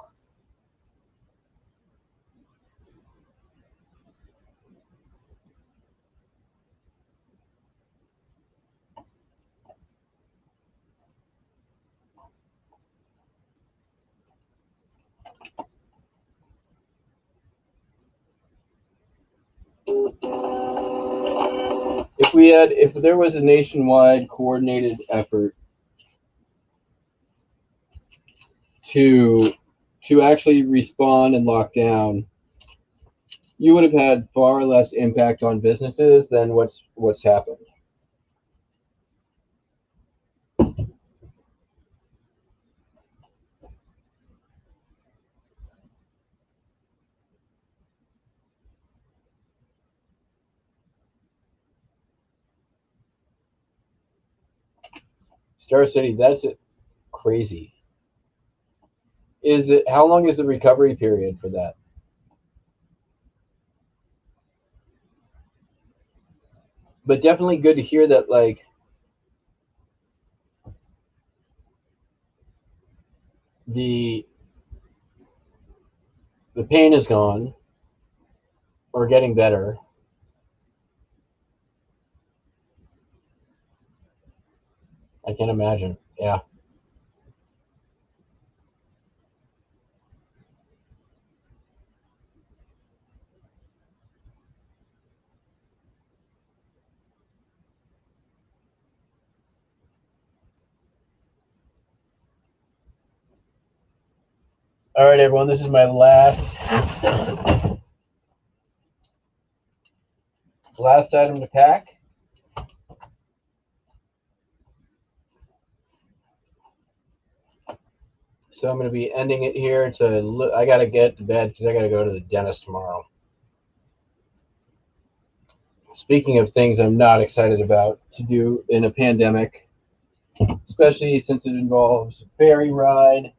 If there was a nationwide coordinated effort to actually respond and lock down, you would have had far less impact on businesses than what's happened. Star City, that's crazy. Is it? How long is the recovery period for that? But definitely good to hear that, like, the the pain is gone or getting better. I can imagine. Yeah. All right, everyone. This is my last item to pack. So I'm going to be ending it here. I got to get to bed because I got to go to the dentist tomorrow. Speaking of things I'm not excited about to do in a pandemic, especially since it involves a ferry ride.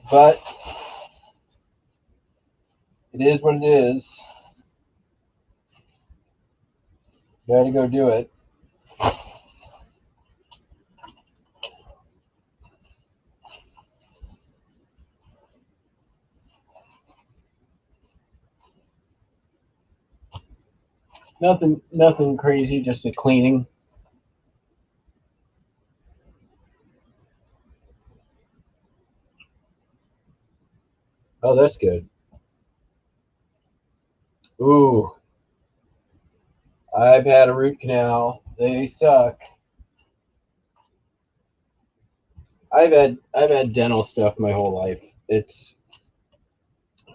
But it is what it is. Got to go do it. Nothing crazy, just a cleaning. Oh, that's good. Ooh, I've had a root canal. They suck. I've had dental stuff my whole life. I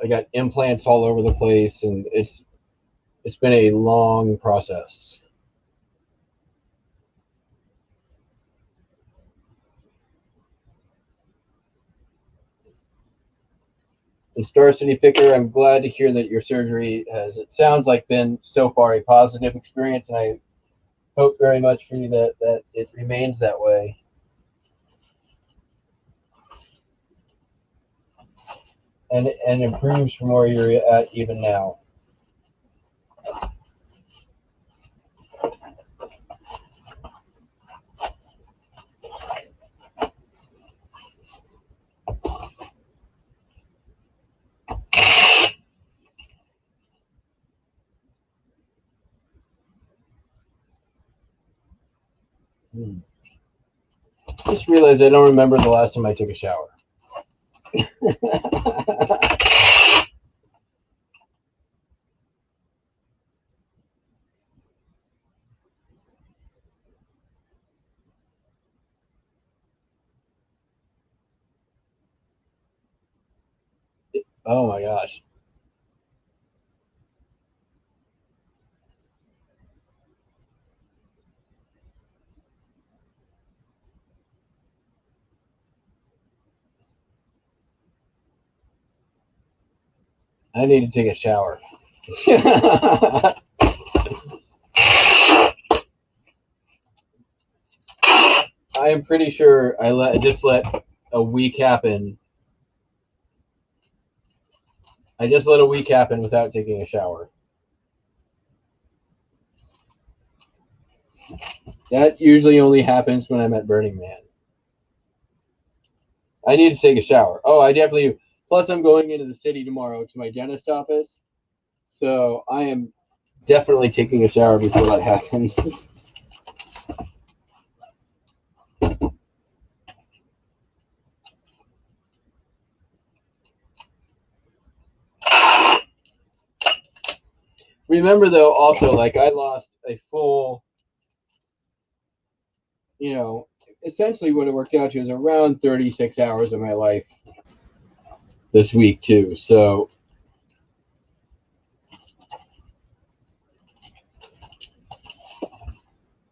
got implants all over the place, and it's been a long process. And Star City Picker, I'm glad to hear that your surgery has, it sounds like, been so far a positive experience, and I hope very much for you that it remains that way. And improves from where you're at even now. Just realized I don't remember the last time I took a shower. Oh my gosh. I need to take a shower. I am pretty sure I just let a week happen. I just let a week happen without taking a shower. That usually only happens when I'm at Burning Man. I need to take a shower. Oh, I definitely do. Plus, I'm going into the city tomorrow to my dentist office, so I am definitely taking a shower before that happens. Remember, though, also, like, I lost a full, essentially what it worked out to is around 36 hours of my life this week, too. So,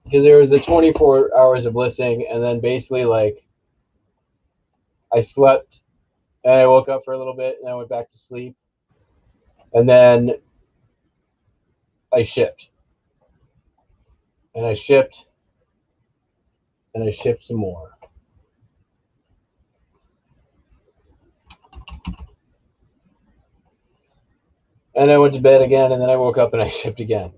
because there was the 24 hours of blissing, and then basically, like, I slept, and I woke up for a little bit, and I went back to sleep. And then I shipped. And I shipped. And I shipped some more. And I went to bed again, and then I woke up and I shipped again.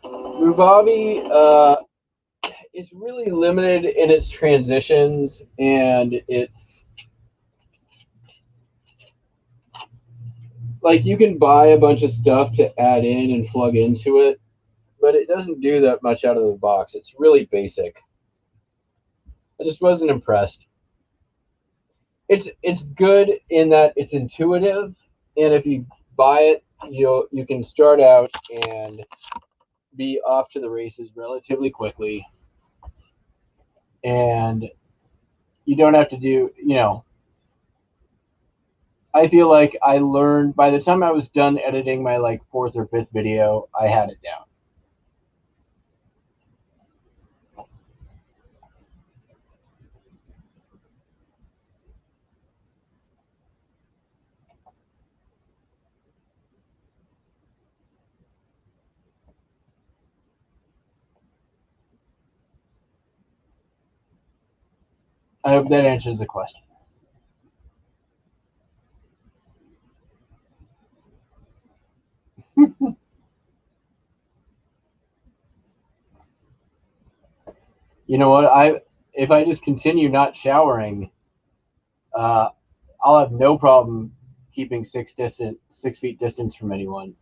Rubabi is really limited in its transitions, and it's like you can buy a bunch of stuff to add in and plug into it, but it doesn't do that much out of the box. It's really basic. I just wasn't impressed. It's good in that it's intuitive, and if you buy it, you can start out and be off to the races relatively quickly, and you don't have to do, I feel like I learned by the time I was done editing my like fourth or fifth video, I had it down. I hope that answers the question. You know what? If I just continue not showering, uh, I'll have no problem keeping 6 feet distance from anyone.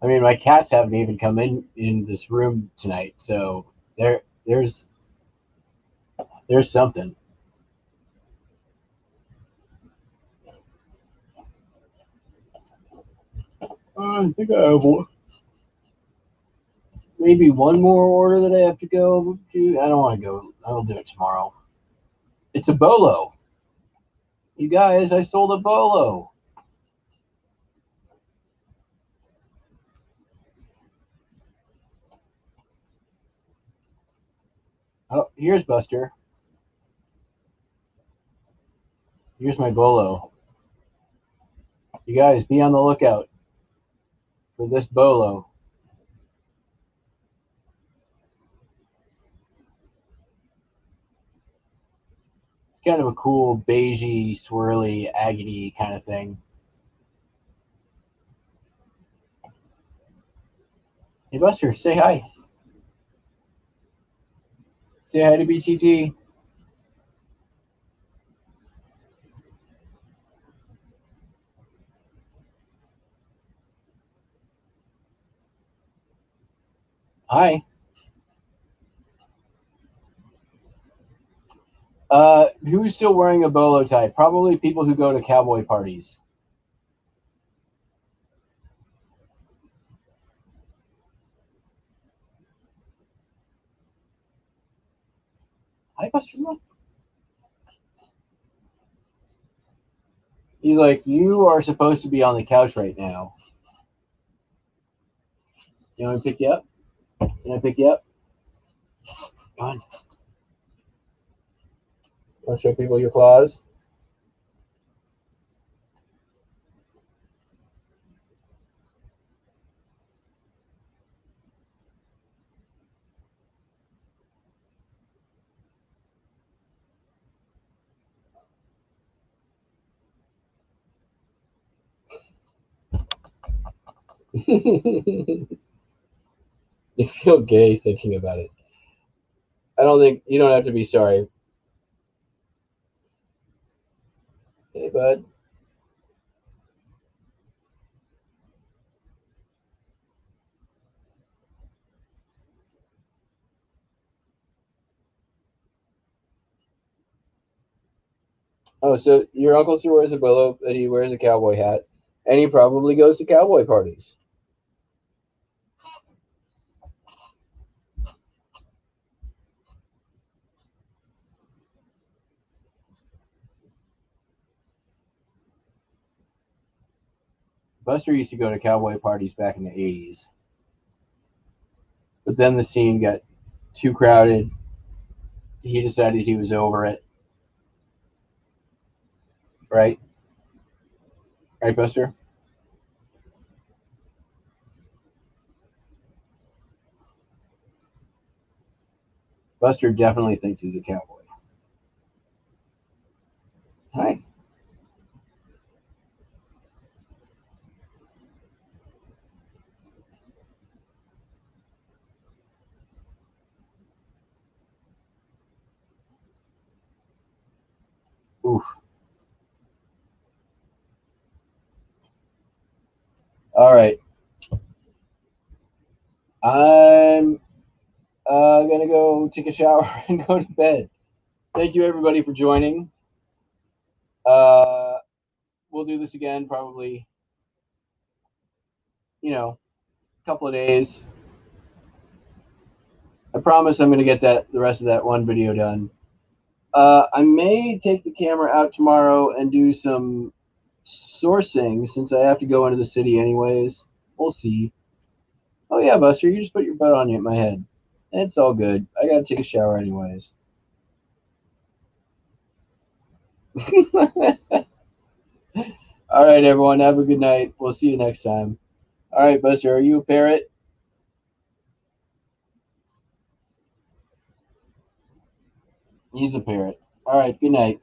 I mean, my cats haven't even come in this room tonight, so there's something. I think I have maybe one more order that I have to go do. I don't want to go. I'll do it tomorrow. It's a bolo. You guys, I sold a bolo. Oh, here's Buster. Here's my bolo. You guys, be on the lookout for this bolo. It's kind of a cool, beigey, swirly, agate kind of thing. Hey, Buster, say hi. Say hi to BTT. Hi. Who's still wearing a bolo tie? Probably people who go to cowboy parties. Hi, Buster. He's like, you are supposed to be on the couch right now. You want me to pick you up? Can I pick you up? Come on. Want to show people your claws? You feel gay thinking about it. I don't think you don't have to be sorry. Hey, bud. Oh, so your uncle still wears a bolo, but he wears a cowboy hat, and he probably goes to cowboy parties. Buster used to go to cowboy parties back in the 80s. But then the scene got too crowded. He decided he was over it. Right? Right, Buster? Buster definitely thinks he's a cowboy. Hi. Oof. All right. I'm going to go take a shower and go to bed. Thank you, everybody, for joining. We'll do this again probably, a couple of days. I promise I'm going to get the rest of that one video done. I may take the camera out tomorrow and do some sourcing since I have to go into the city anyways. We'll see. Oh yeah, Buster, you just put your butt on my head. It's all good. I gotta take a shower anyways. All right, everyone. Have a good night. We'll see you next time. All right, Buster, are you a parrot? He's a parrot. All right, good night.